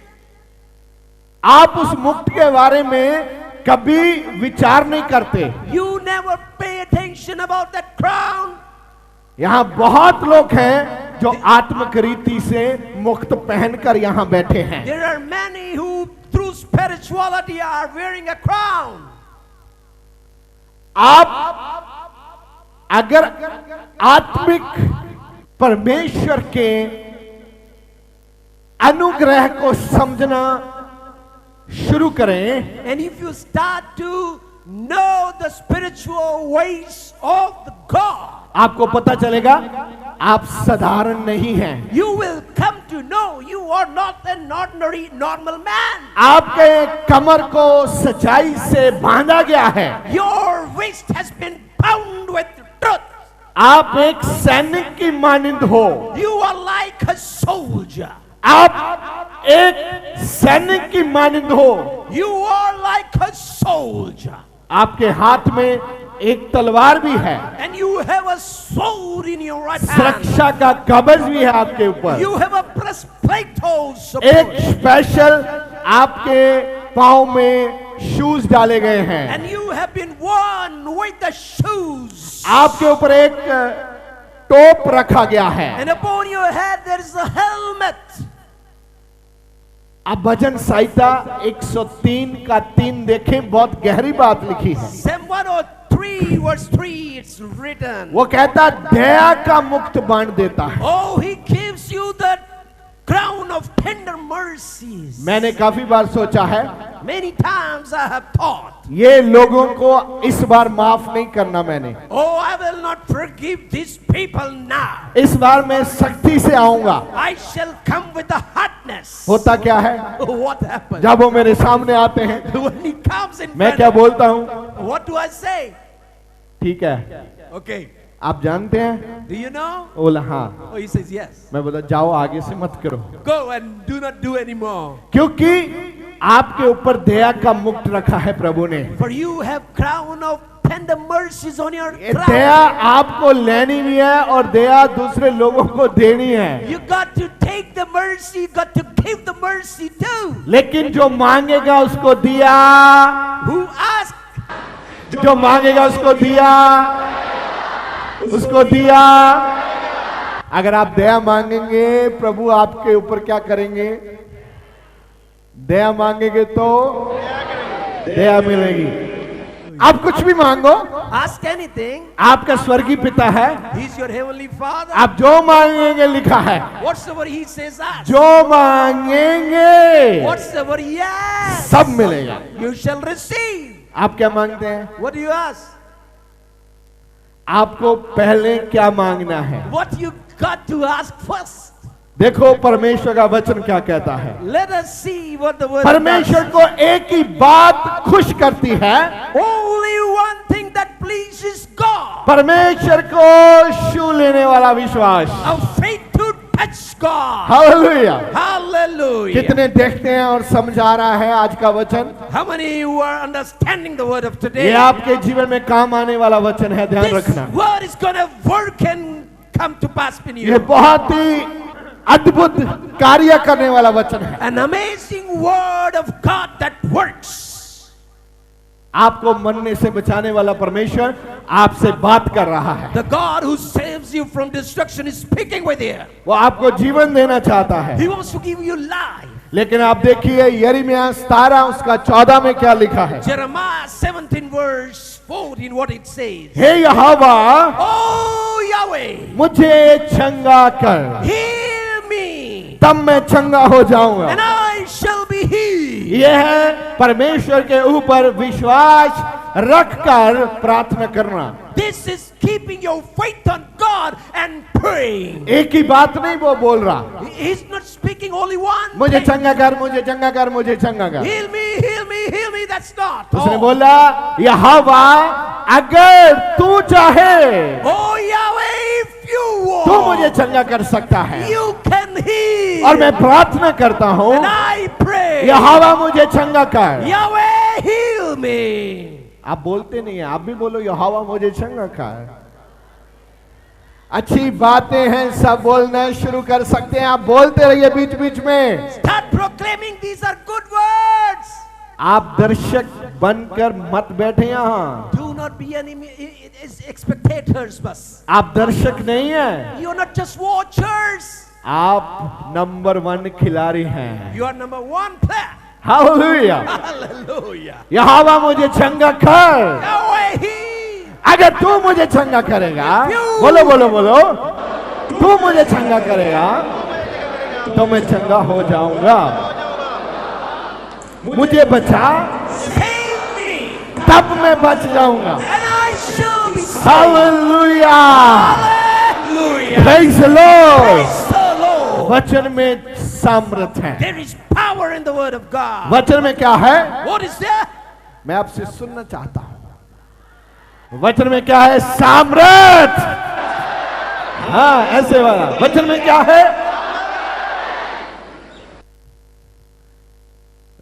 आप उस मुकुट के बारे में कभी विचार नहीं करते। You never pay attention about that crown. यहाँ बहुत लोग हैं जो आत्मिक रीति से मुक्त पहनकर यहाँ बैठे हैं। There are many who through spirituality are wearing a crown. आप अगर आत्मिक परमेश्वर के अनुग्रह को समझना शुरू करें, And if you start to know the spiritual ways of the God, आपको पता चलेगा आप साधारण नहीं हैं। you will come to know you are not an ordinary normal man. आपके कमर को सच्चाई से बांधा गया है। Your waist has been bound with truth. आप एक सैनिक की मानिंद हो। You are like a soldier. आप एक सैनिक की मानिंद हो। You are like a soldier. आपके हाथ में एक तलवार भी है। And you have a sword in your right hand. सुरक्षा का कवच भी है आपके ऊपर। You have a breastplate also. एक स्पेशल आपके पाँव में शूज डाले गए हैं। And you have been worn with the shoes. आपके ऊपर एक टोप रखा गया है। And upon your head there is a helmet. अब भजन संहिता 103 का 3 देखें, बहुत गहरी बात लिखी है। Psalm 103 verse 3 it's written. वो कहता दया का मुक्त बांट देता है। Oh, he gives you the crown of tender mercies. मैंने काफी बार सोचा है, Many times I have thought, ये लोगों को इस बार माफ नहीं करना मैंने। oh, I will not forgive these people now. इस बार मैं सख्ती से आऊंगा। I shall come with a hardness. होता क्या है, What happens? जब वो मेरे सामने आते हैं When he comes in मैं front क्या of बोलता हूँ, me, what do I say? ठीक है, Okay. आप जानते हैं? Do you know? वो बोला हाँ। Oh, he says yes. मैं बोला जाओ आगे से मत करो, Go and do not do anymore. क्योंकि आपके ऊपर दया का मुक्त रखा है प्रभु ने। For you have crown of tender mercies on your ये crown. दया आपको लेनी भी है और दया दूसरे लोगों को देनी है। You got to take the mercy, you got to give the mercy too. लेकिन जो मांगेगा उसको दिया, Who asked? जो मांगेगा उसको दिया, उसको दिया। अगर आप दया मांगेंगे, प्रभु आपके ऊपर क्या करेंगे? दया मांगेंगे तो दया मिलेगी। आप कुछ भी मांगो, Ask anything. आपका स्वर्गीय पिता है, He's your heavenly Father. आप जो मांगेंगे लिखा है, Whatsoever He says, ask. जो मांगेंगे Whatsoever He asks, सब मिलेगा। you shall receive. आप क्या मांगते हैं? What do you ask? आपको पहले क्या मांगना है? What you got to ask first. देखो परमेश्वर का वचन क्या कहता है। Let us see what the word of God परमेश्वर says. को एक ही बात खुश करती है, Only one thing that pleases God. परमेश्वर को छू लेने वाला विश्वास। A faith to touch God. Hallelujah. Hallelujah. कितने देखते हैं और समझ आ रहा है आज का वचन? How many who are understanding the word of today? ये आपके जीवन में काम आने वाला वचन है, ध्यान This रखना। word is going to work and come to pass in ये you. बहुत ही अद्भुत कार्य करने वाला वचन है। An amazing word of God that works. आपको मरने से बचाने वाला परमेश्वर आपसे बात कर रहा है। The God who saves you from destruction is speaking with you. वो आपको जीवन देना चाहता है। He wants to give you life. लेकिन आप देखिए यिर्मयाह 17 उसका 14 में क्या लिखा है। Jeremiah 17 verse 14 what it says. Hey Jehovah, Oh Yahweh, मुझे चंगा कर, heal me तब मैं चंगा हो जाऊंगा। and I shall be healed. यह है परमेश्वर के ऊपर विश्वास रखकर प्रार्थना करना। This is keeping your faith on God and praying. एक ही बात नहीं वो बोल रहा, He's not speaking only one मुझे thing. चंगा कर, मुझे चंगा कर, मुझे चंगा कर। Heal me, heal me, heal me. That's not. उसने all. बोला यहोवा अगर तू चाहे Oh Yahweh, if you तू मुझे want, चंगा कर सकता है। you can heal. और मैं प्रार्थना करता हूँ And I pray. यहोवा मुझे चंगा कर। Yahweh, heal me. आप बोलते नहीं है, आप भी बोलो यहोवा मुझे चंगा कर। अच्छी बातें हैं, सब बोलना शुरू कर सकते हैं। आप बोलते रहिए बीच बीच में। Start proclaiming these are good words. आप दर्शक बनकर मत बैठे यहाँ। Do not be spectators, बस. आप दर्शक नहीं हैं, You are not just watchers. आप नंबर 1 खिलाड़ी हैं। You are number one player. Hallelujah. Hallelujah. यहोवा मुझे चंगा कर। Yahweh, heal. अगर तू मुझे चंगा करेगा, बोलो बोलो बोलो, तू मुझे चंगा करेगा तो मैं चंगा हो जाऊंगा। मुझे बचा Save me. तब मैं बच जाऊंगा। And I shall be saved. Hallelujah. Hallelujah. Praise the Lord. Praise the Lord. वचन में सामर्थ है। There is power in the word of God. वचन में क्या है? What is there? मैं आपसे सुनना चाहता हूं। वचन में क्या है? सामर्थ। हाँ, ऐसे वाला। वचन में क्या है?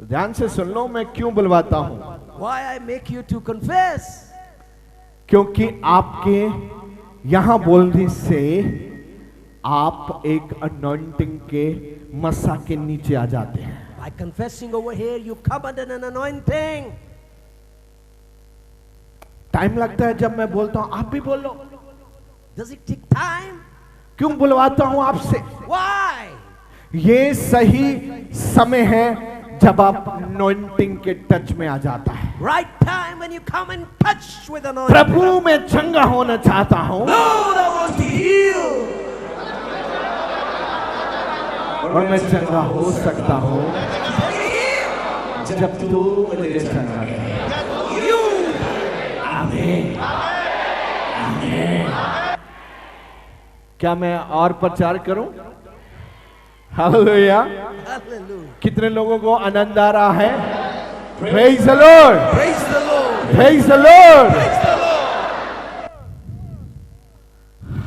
ध्यान से सुन लो, मैं क्यों बुलवाता हूं। Why I make you to confess? क्योंकि आपके यहां बोलने से आप एक अनॉइंटिंग के मसा के नीचे आ जाते हैं। By confessing over here, you come under an anointing. Time लगता है जब मैं बोलता हूं, आप भी बोलो। Does it take time? क्यों बुलवाता हूं आपसे? Why? ये सही समय है जब आप अनॉइंटिंग के टच में आ जाता है। Right time when you come in touch with anointing. प्रभु मैं चंगा होना चाहता हूं, Lord, I want to heal. और मैं चंगा हो सकता हूं जब तू मुझे चंगा करे। You. आमीन। आमीन। क्या मैं और प्रचार करूं? हालेलुया। Hallelujah. कितने लोगों को आनंद आ रहा है? Praise the Lord. Praise the Lord. Praise the Lord. Praise the Lord.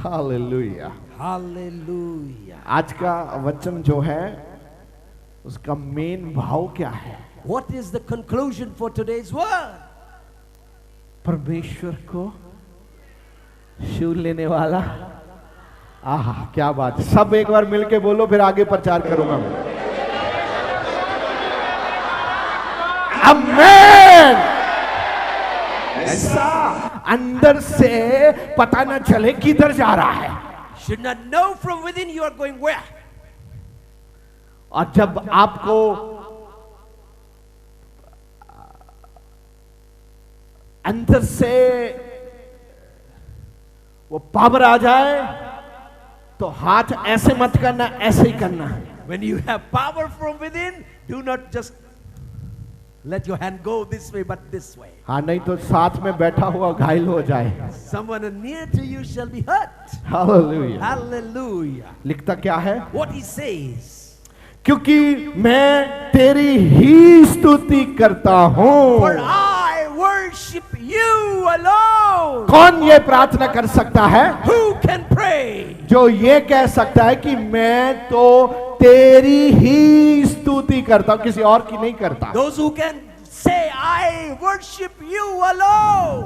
Hallelujah. Hallelujah. आज का वचन जो है उसका मेन भाव क्या है? What is the conclusion for today's word? परमेश्वर को छू लेने वाला। आहा, क्या बात है। सब एक बार मिलके बोलो, फिर आगे प्रचार करूंगा मैं। आमेन। ऐसा अंदर से पता न चले किधर जा रहा है। Should not know from within you are going where. और जब आपको अंदर से वो पावर आ जाए तो हाथ ऐसे मत करना, ऐसे ही करना। When you have power from within, do not just let your hand go this way, but this way. हाँ, नहीं तो साथ में बैठा हुआ घायल हो जाए। Someone near to you shall be hurt. Hallelujah. Hallelujah. लिखता क्या है? What he says. क्योंकि मैं तेरी ही स्तुति करता हूँ। For I worship you alone. कौन ये प्रार्थना कर सकता है? Who can pray? जो ये कह सकता है कि मैं तो तेरी ही स्तुति करता हूं, किसी और की नहीं करता। Those who can say, I worship you alone.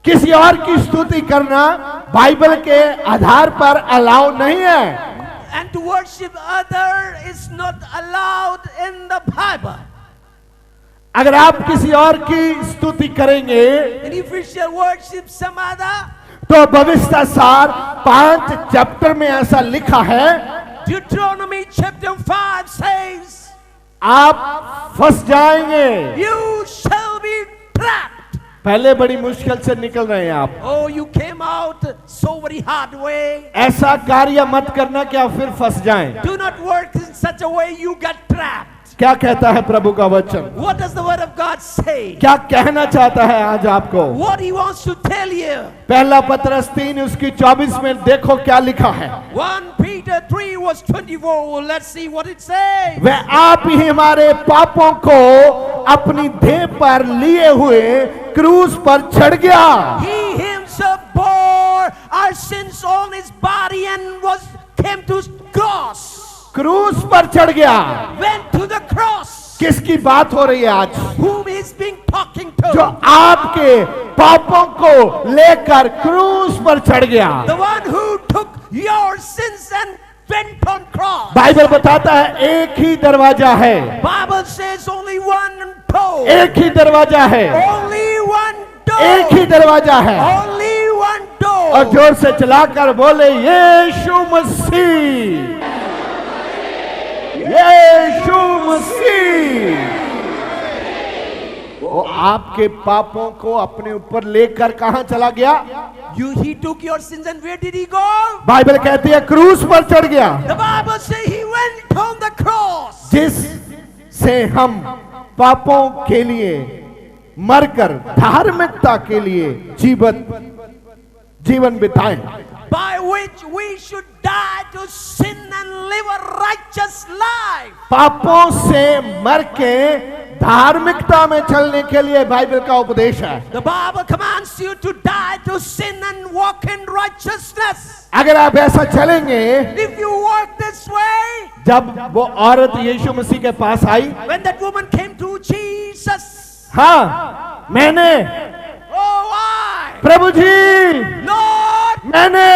किसी और की स्तुति करना बाइबल के आधार पर अलाउ नहीं है। And to worship other is not allowed in the Bible. अगर आप किसी और की स्तुति करेंगे And if we shall worship some other, तो भविष्य सार 5 चैप्टर में ऐसा लिखा है, Deuteronomy chapter 5 says, आप फंस जाएंगे। you shall be trapped. पहले बड़ी मुश्किल से निकल रहे हैं आप। Oh, you came out so very hard way. ऐसा कार्य मत करना कि आप फिर फंस जाएं। Do not work in such a way you get trapped. क्या कहता है प्रभु का वचन? What does the word of God say? क्या कहना चाहता है आज आपको? What he wants to tell you. पहला पत्रस 3 उसकी 24 में देखो क्या लिखा है। 1 Peter 3 was 24. Well, let's see what it says. वह आप ही हमारे पापों को अपनी देह पर लिए हुए क्रूस पर चढ़ गया। He himself bore our sins on his body and came to cross. क्रूस पर चढ़ गया। Went to the cross. किसकी बात हो रही है आज? Whom he's been talking to. जो आपके पापों को लेकर क्रूस पर चढ़ गया। The one who took your sins and went on cross. Bible बताता है एक ही दरवाजा है। Bible says only one door. एक ही दरवाजा है। Only one door. एक ही दरवाजा है। Only one door. और जोर से चलाकर बोले यीशु मसीह, यीशु मसीह। वो आपके पापों को अपने ऊपर लेकर कहां चला गया? He took your sins and where did he go? Bible कहती है क्रूस पर चढ़ गया। The Bible says he went on the cross. जिस से हम पापों के लिए मरकर धार्मिकता के लिए जीवन बिताएं। by which we should die to sin and live a righteous life. पापों से मर के धार्मिकता में चलने के लिए बाइबल का उपदेश है। The Bible commands you to die to sin and walk in righteousness. अगर आप ऐसा चलेंगे, If you walk this way, जब वो औरत यीशु मसीह के पास आई, when that woman came to Jesus, हाँ मैंने oh why? Prabhu ji Lord, मैंने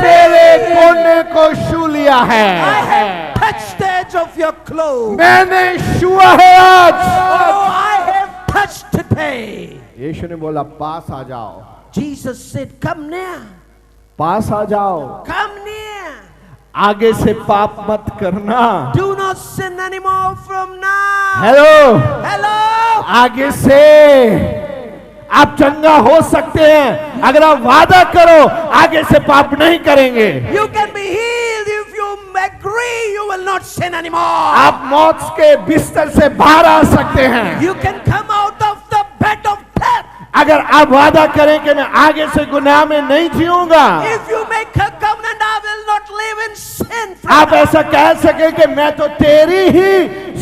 तेरे कोने को छू लिया I है, have touched the edge of your clothes. मैंने छुआ है आज। Oh, I have touched today. यीशु ने बोला पास आ जाओ, Jesus said, come near, पास आ जाओ, come near. आगे से पाप मत करना। Do not sin anymore from now. Hello, Hello. आगे से आप चंगा हो सकते हैं अगर आप वादा करो आगे से पाप नहीं करेंगे। You can be healed if you agree you will not sin anymore. आप मौत के बिस्तर से बाहर आ सकते हैं You can come out of the bed of death. अगर आप वादा करें कि मैं आगे से गुनाह में नहीं जीऊंगा। If you make a covenant, I will not live in sin. आप ऐसा कह सके कि मैं तो तेरी ही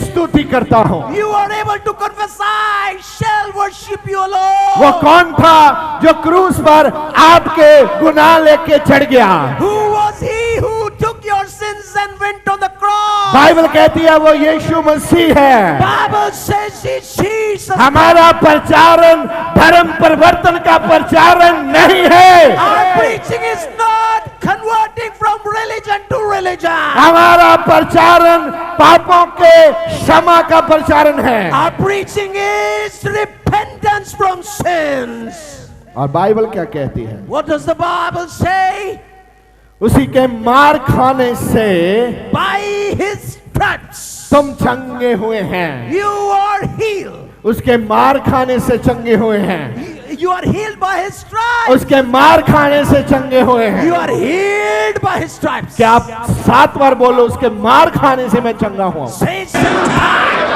स्तुति करता हूं। You are able to confess, I shall worship you alone. वो कौन था जो क्रूस पर आपके गुनाह लेके चढ़ गया? Who was he who took your sins and went on the cross? Bible कहती है वो यीशु मसीह है। Bible says it's Jesus. हमारा प्रचारण धर्म परिवर्तन का प्रचारण नहीं है। Our preaching is not converting from religion to religion. हमारा प्रचारण पापों के क्षमा का प्रचारण है। Our preaching is repentance from sins. और बाइबल क्या कहती है? What does the Bible say? उसी के मार खाने से By his stripes तुम चंगे हुए हैं। you are healed. उसके मार खाने से चंगे हुए हैं। You are healed by his stripes. उसके मार खाने से चंगे हुए हैं। You are healed by his stripes. क्या आप 7 बार बोलो उसके मार खाने से मैं चंगा हुआ? Say it 7 times.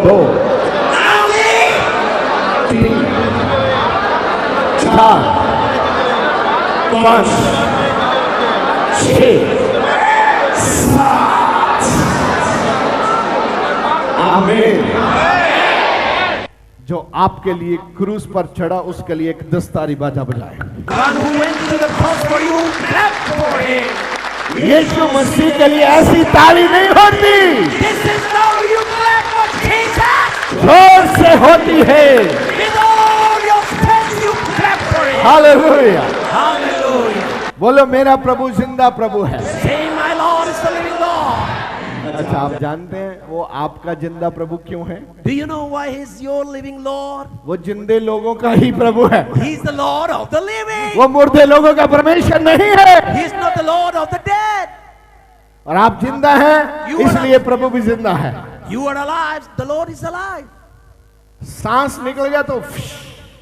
2 3 4 5 6 7 आमीन। जो आपके लिए क्रूस पर चढ़ा उसके लिए एक दस्तारी बाजा बजाए। One who went to the cross for you, clap for him. यीशु मसीह के लिए ऐसी ताली नहीं होती, This is how you clap for Jesus. जोर से होती है। With all your strength you clap for him. Hallelujah. Hallelujah. बोलो मेरा प्रभु जिंदा प्रभु है। Say my Lord is the living Lord. अच्छा, आप जानते हैं वो आपका जिंदा प्रभु क्यों है? Do you know why he's your living Lord? वो जिंदे लोगों का ही प्रभु है। He's the Lord of the living. वो मुर्दे लोगों का परमेश्वर नहीं है। He's not the Lord of the dead. और आप जिंदा हैं, You are इसलिए प्रभु भी जिंदा है। You are alive. The Lord is alive. सांस निकल गया तो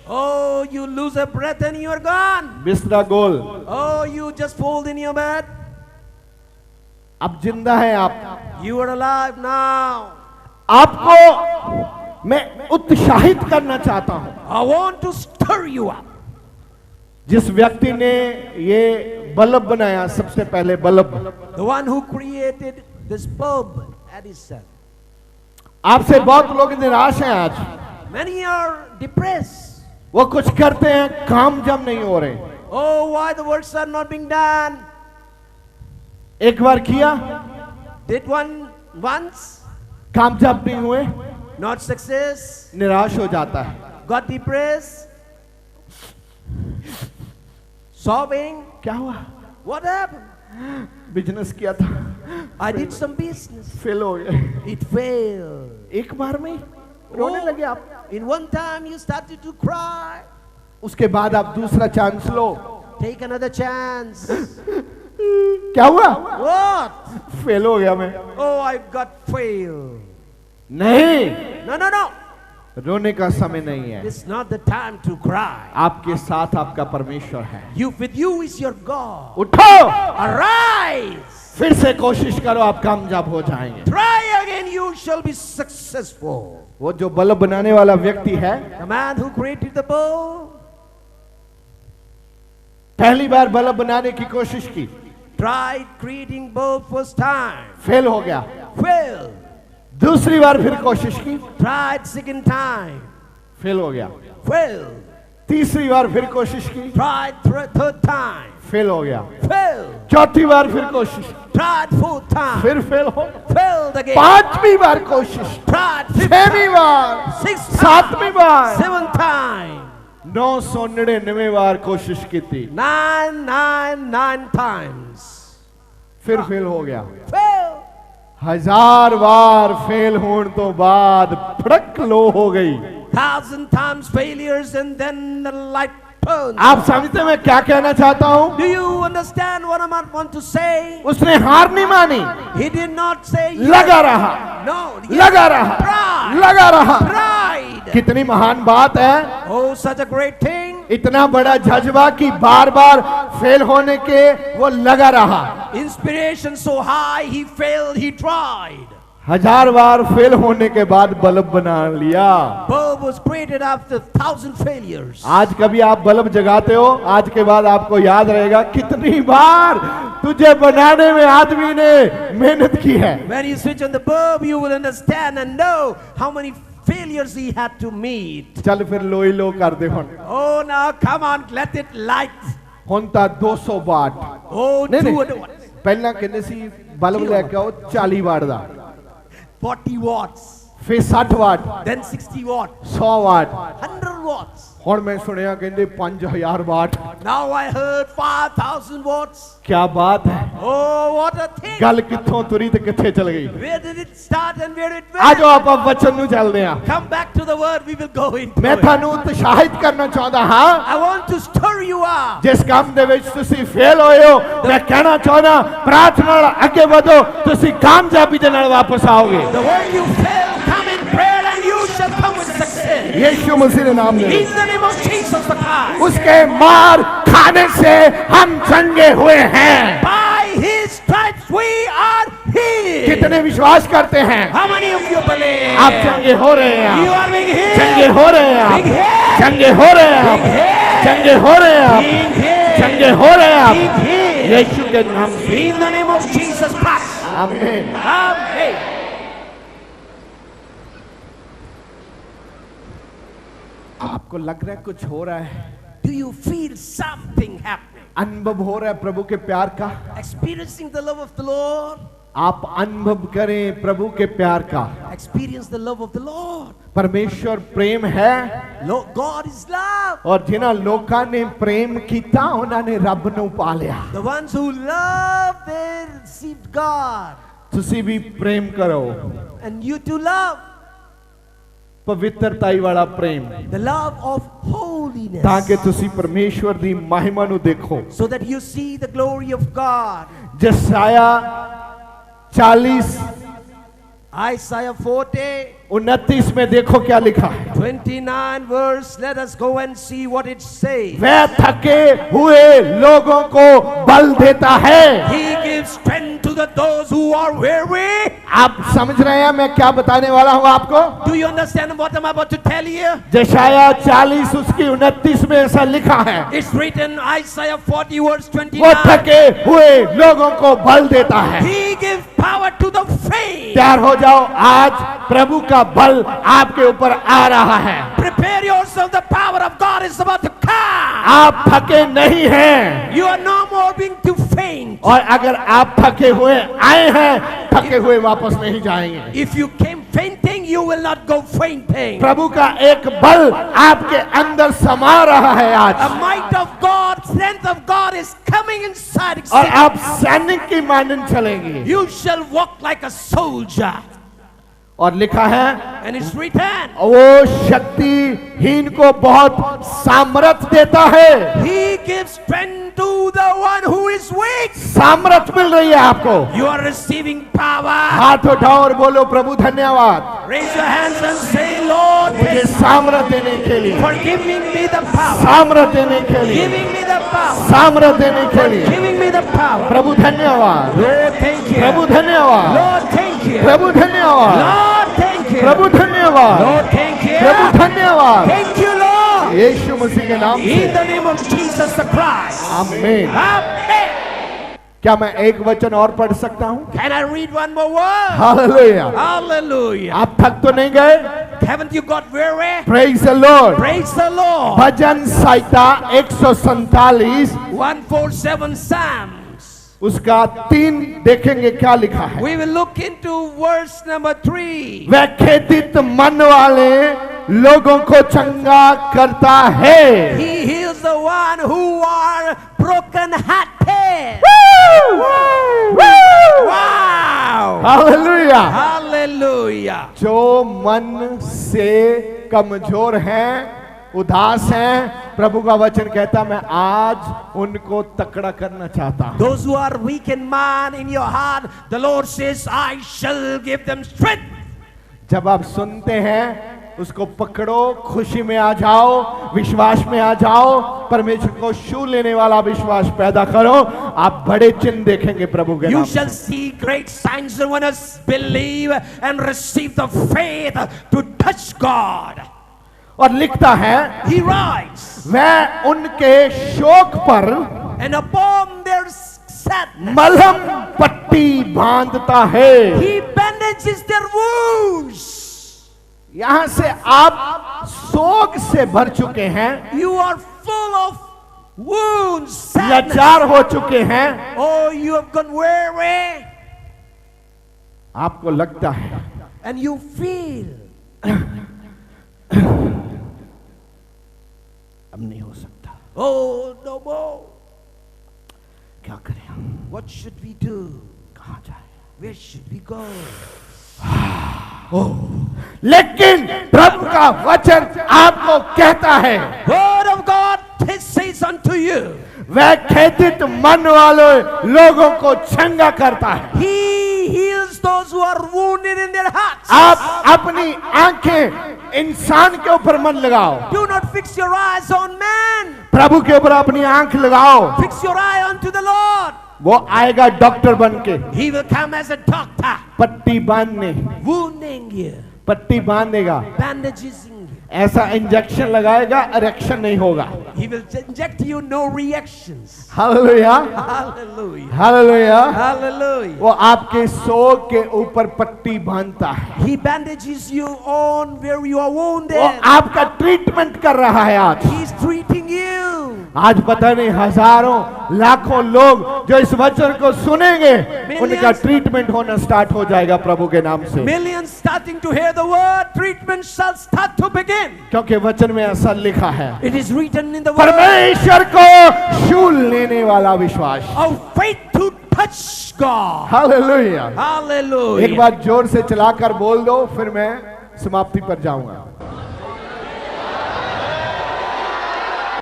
Oh, you lose a breath and you are gone. बिस्तरा गोल। Oh, you just fold in your bed. अब जिंदा है आप। You are alive now. आपको मैं उत्साहित करना चाहता हूं। I want to stir you up. जिस व्यक्ति ने ये बल्ब बनाया, सबसे पहले bulb, The one who created this bulb, Edison. आपसे बहुत लोग निराश हैं आज। Many are depressed. वो कुछ करते हैं, काम जब नहीं हो रहे। Oh, why the works are not being done? एक बार किया, Did one once, कामयाब नहीं हुए, not success, निराश हो जाता है। got depressed, sobbing. क्या हुआ? What happened? बिजनेस किया था, I did some business. Fail हो गए। It failed. एक बार में रोने लगे आप। In one time you started to cry. उसके बाद आप दूसरा चांस लो। Take another chance. क्या हुआ? What? फेल हो गया मैं। Oh, I got failed. नहीं, No, no, no. रोने का समय नहीं है। It's not the time to cry. आपके साथ आपका परमेश्वर है। With you is your God. उठो, Arise. फिर से कोशिश करो, आप कामयाब हो जाएंगे। Try again, you shall be successful. वो जो बल्ब बनाने वाला व्यक्ति है, The man who created the bulb, पहली बार बल्ब बनाने की कोशिश की, Tried creating bulb first time. Fail हो गया। Failed. दूसरी बार फिर कोशिश की, Tried second time. फेल हो गया। Failed. तीसरी बार फिर कोशिश की, Tried third time. फेल हो गया। Failed. चौथी बार फिर कोशिश, Tried fourth time. फिर फेल हो। Failed again. पांचवी बार कोशिश, Tried fifth छहवीं time. बार, Sixth time. सातवीं बार, Seventh time. 999 बार कोशिश की थी, 999 times. फिर फेल हो गया। Failed. 1000 बार फेल होने तो बाद फड़क लो हो गई। 1,000 times failures and then the light turns. आप समझते मैं क्या कहना चाहता हूं? Do you understand what I want to say? उसने हार नहीं मानी, He did not say yes. लगा रहा, No. लगा रहा, Pride. लगा रहा। Pride. कितनी महान बात है, Oh, such a great thing. इतना बड़ा जज्बा कि बार बार फेल होने के वो लगा रहा। Inspiration so high, he failed, he tried. 1000 bar fail होने के बाद बल्ब बना लिया। Bulb was created after 1,000 failures. आज कभी आप बल्ब जगाते हो, आज के बाद आपको याद रहेगा कितनी बार तुझे बनाने में आदमी ने मेहनत की है। When you switch on the bulb, you will understand and know how many failures he had to meet. चल फिर लोई लो कर दे हुन। Oh, now come on, let it light. हुन ता 200 वाट। Oh, नहीं, 200 नहीं, watts. पहला कहने सी बल्ब लेके आओ 40 वाट दा, 40 watts. फिर 60 वाट, Then 60 watts. 100 वाट, 100 watts. हुन मैं सुनिया कहंदे 5000 वाट। Now I heard 5,000 watts. क्या बात है, Oh, what a thing. गल कित्थों तुरी ते कित्थे चल गई। Where did it start and where it आज went? आप वचन ਨੂੰ ਚੱਲਦੇ ਆ। Come back to the word, we will go into मैं it. ਤੁਹਾਨੂੰ ਉਤਸ਼ਾਹਿਤ ਕਰਨਾ ਚਾਹੁੰਦਾ ਹਾਂ, I want to stir you up. ਜਿਸ ਕੰਮ ਦੇ ਵਿੱਚ ਤੁਸੀਂ ਫੇਲ ਹੋਏ ਹੋ, ਮੈਂ ਕਹਿਣਾ ਚਾਹੁੰਦਾ ਪ੍ਰਾਰਥਨਾ ਨਾਲ ਅੱਗੇ ਵਧੋ, ਤੁਸੀਂ ਕਾਮਯਾਬੀ ਦੇ ਨਾਲ ਵਾਪਸ ਆਓਗੇ। The word you fail, come in prayer and you shall come with success. यीशु मसीह के नाम में In the name of Jesus the Christ. उसके मार खाने से हम चंगे हुए हैं। By his stripes we are healed. कितने विश्वास करते हैं How many of you believe? आप चंगे हो रहे हैं, You are being healed. चंगे हो रहे हैं, Being healed. चंगे हो रहे हैं, Being healed. चंगे हो रहे हैं, Being healed. चंगे हो रहे हैं Being healed. यीशु के नाम से In the name of Jesus Christ. आमीन। Amen. आपको लग रहा है कुछ हो रहा है, Do you feel something happening? अनुभव हो रहा है प्रभु के प्यार का, Experiencing the love of the Lord. आप अनुभव करें प्रभु के प्यार का। Experience the love of the Lord. परमेश्वर प्रेम है, God is love. और जिन्हां लोकां ने प्रेम कीता उन्हां ने रब नूं पा लिया। The ones who love, they received God. ਤੁਸੀਂ ਵੀ प्रेम करो, And you too love. ਪਵਿੱਤਰਤਾਈ ਵਾਲਾ प्रेम, The love of holiness. ਤਾਂ ਕਿ ਤੁਸੀਂ ਪਰਮੇਸ਼ਵਰ ਦੀ ਮਹਿਮਾ ਨੂੰ ਦੇਖੋ। So that you see the glory of God. ਜਸਾਇਆ 40 Isaiah 40, 29 में देखो क्या लिखा है। 29 verse. Let us go and see what it says. वह थके हुए लोगों को बल देता है। He gives strength to those who are weary. आप समझ रहे हैं मैं क्या बताने वाला हूं आपको? Do you understand what I'm about to tell you? जशाया 40 उसकी 29 में ऐसा लिखा है, It's written Isaiah 40 verse वो 29. थके हुए लोगों को बल देता है। He gives power to the faint. तैयार हो जाओ, आज प्रभु का बल आपके ऊपर आ रहा है। Prepare yourself, the power of God is about to come. आप थके नहीं हैं, You are no more being too faint. और अगर आप थके हुए आए हैं, थके हुए वापस नहीं जाएंगे। If you came fainting, you will not go fainting. प्रभु का एक बल आपके अंदर समा रहा है The आज, might of God, strength of God is coming inside. और आप सैनिक की मानन चलेंगे। You shall walk like a soldier. और लिखा है, And it's written, वो शक्तिहीन को बहुत सामर्थ देता है। He gives strength to the one who is weak. सामर्थ मिल रही है आपको। You are receiving power. हाथ उठाओ और बोलो प्रभु धन्यवाद, Raise your hands and say, Lord, मुझे thank you सामर्थ देने के लिए, for giving me the power. सामर्थ देने के लिए, Giving me the power. सामर्थ देने के लिए। Giving me the power. प्रभु धन्यवाद, Lord, thank you. प्रभु धन्यवाद, Lord, thank you. प्रभु धन्यवाद, Lord, thank you. प्रभु धन्यवाद, Lord, thank you. प्रभु धन्यवाद। Thank you, Lord. यीशु मसीह के नाम In से the name of Jesus the Christ. आमीन। Amen. क्या मैं एक वचन और पढ़ सकता हूँ? Can I read one more word? Hallelujah. Hallelujah. आप थक तो नहीं गए? Haven't you got weary? Praise the Lord. Praise the Lord. Bhajan Samhita 147 147 Psalms. उसका 3 देखेंगे क्या लिखा है। We will look into verse number 3. वह खेदित मन वाले लोगों को चंगा करता है। He heals the one who are broken-hearted. Wow! Hallelujah. Hallelujah. जो मन से कमजोर हैं, उदास हैं, प्रभु का वचन कहता मैं आज उनको तकड़ा करना चाहता हूं। Those who are weak in mind, in your heart, the Lord says, I shall give them strength. जब आप सुनते हैं उसको पकड़ो, खुशी में आ जाओ, विश्वास में आ जाओ, परमेश्वर को छू लेने वाला विश्वास पैदा करो, आप बड़े चिन्ह देखेंगे प्रभु के You नाम shall से। see great signs and wonders. Believe and receive the faith to touch God. और लिखता है He writes, वह उनके शोक पर and upon their sadness, मलहम पट्टी बांधता है। He bandages their wounds. यहां से आप शोक से भर चुके हैं, You are full of wounds, sadness. लाचार हो चुके हैं, Oh, you have gone weary, आपको लगता है and you feel अब नहीं हो सकता, oh no more. क्या करें हम, What should we do? कहां जाए। Where should we go? लेकिन प्रभु का वचन आपको कहता है, Word of God says unto you, वह खेदित मन वाले लोगों को चंगा करता है। He heals those who are wounded in their hearts. आप अपनी आंखें इंसान के ऊपर मत लगाओ, Do not fix your eyes on man. प्रभु के ऊपर अपनी आंख लगाओ। Fix your eye unto the Lord. वो आएगा डॉक्टर बन के, He will come as a doctor, पट्टी बांधने, wounding you, पट्टी बांधेगा, bandaging you. ऐसा इंजेक्शन लगाएगा, इरेक्शन नहीं होगा। He will inject you, no reactions. Hallelujah, Hallelujah. Hallelujah. Hallelujah. वो आपके शोक के ऊपर पट्टी बांधता है, He bandages you on where you are वो wounded. आपका ट्रीटमेंट कर रहा है आज। He's treating you. आज पता नहीं हजारों लाखों लोग जो इस वचन को सुनेंगे, उनका ट्रीटमेंट होना स्टार्ट हो जाएगा प्रभु के नाम से, Millions starting to hear the word, treatment shall start to begin. क्योंकि वचन में ऐसा लिखा है, It is written in the word परमेश्वर को छू लेने वाला विश्वास। of faith to touch God. Hallelujah. एक Hallelujah. बार जोर से चलाकर बोल दो, फिर मैं समाप्ति पर जाऊंगा।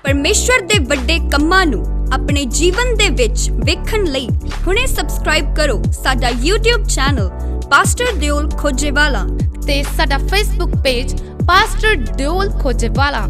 परमेश्वर ਦੇ ਵੱਡੇ ਕੰਮਾਂ ਨੂੰ ਆਪਣੇ ਜੀਵਨ ਦੇ ਵਿੱਚ ਵੇਖਣ ਲਈ ਹੁਣੇ ਸਬਸਕ੍ਰਾਈਬ ਕਰੋ ਸਾਡਾ YouTube ਚੈਨਲ ਪਾਸਟਰ ਦਿਓਲ ਖੋਜੇਵਾਲਾ ਤੇ ਸਾਡਾ ਫੇਸਬੁੱਕ ਪੇਜ ਪਾਸਟਰ ਦਿਓਲ ਖੋਜੇਵਾਲਾ।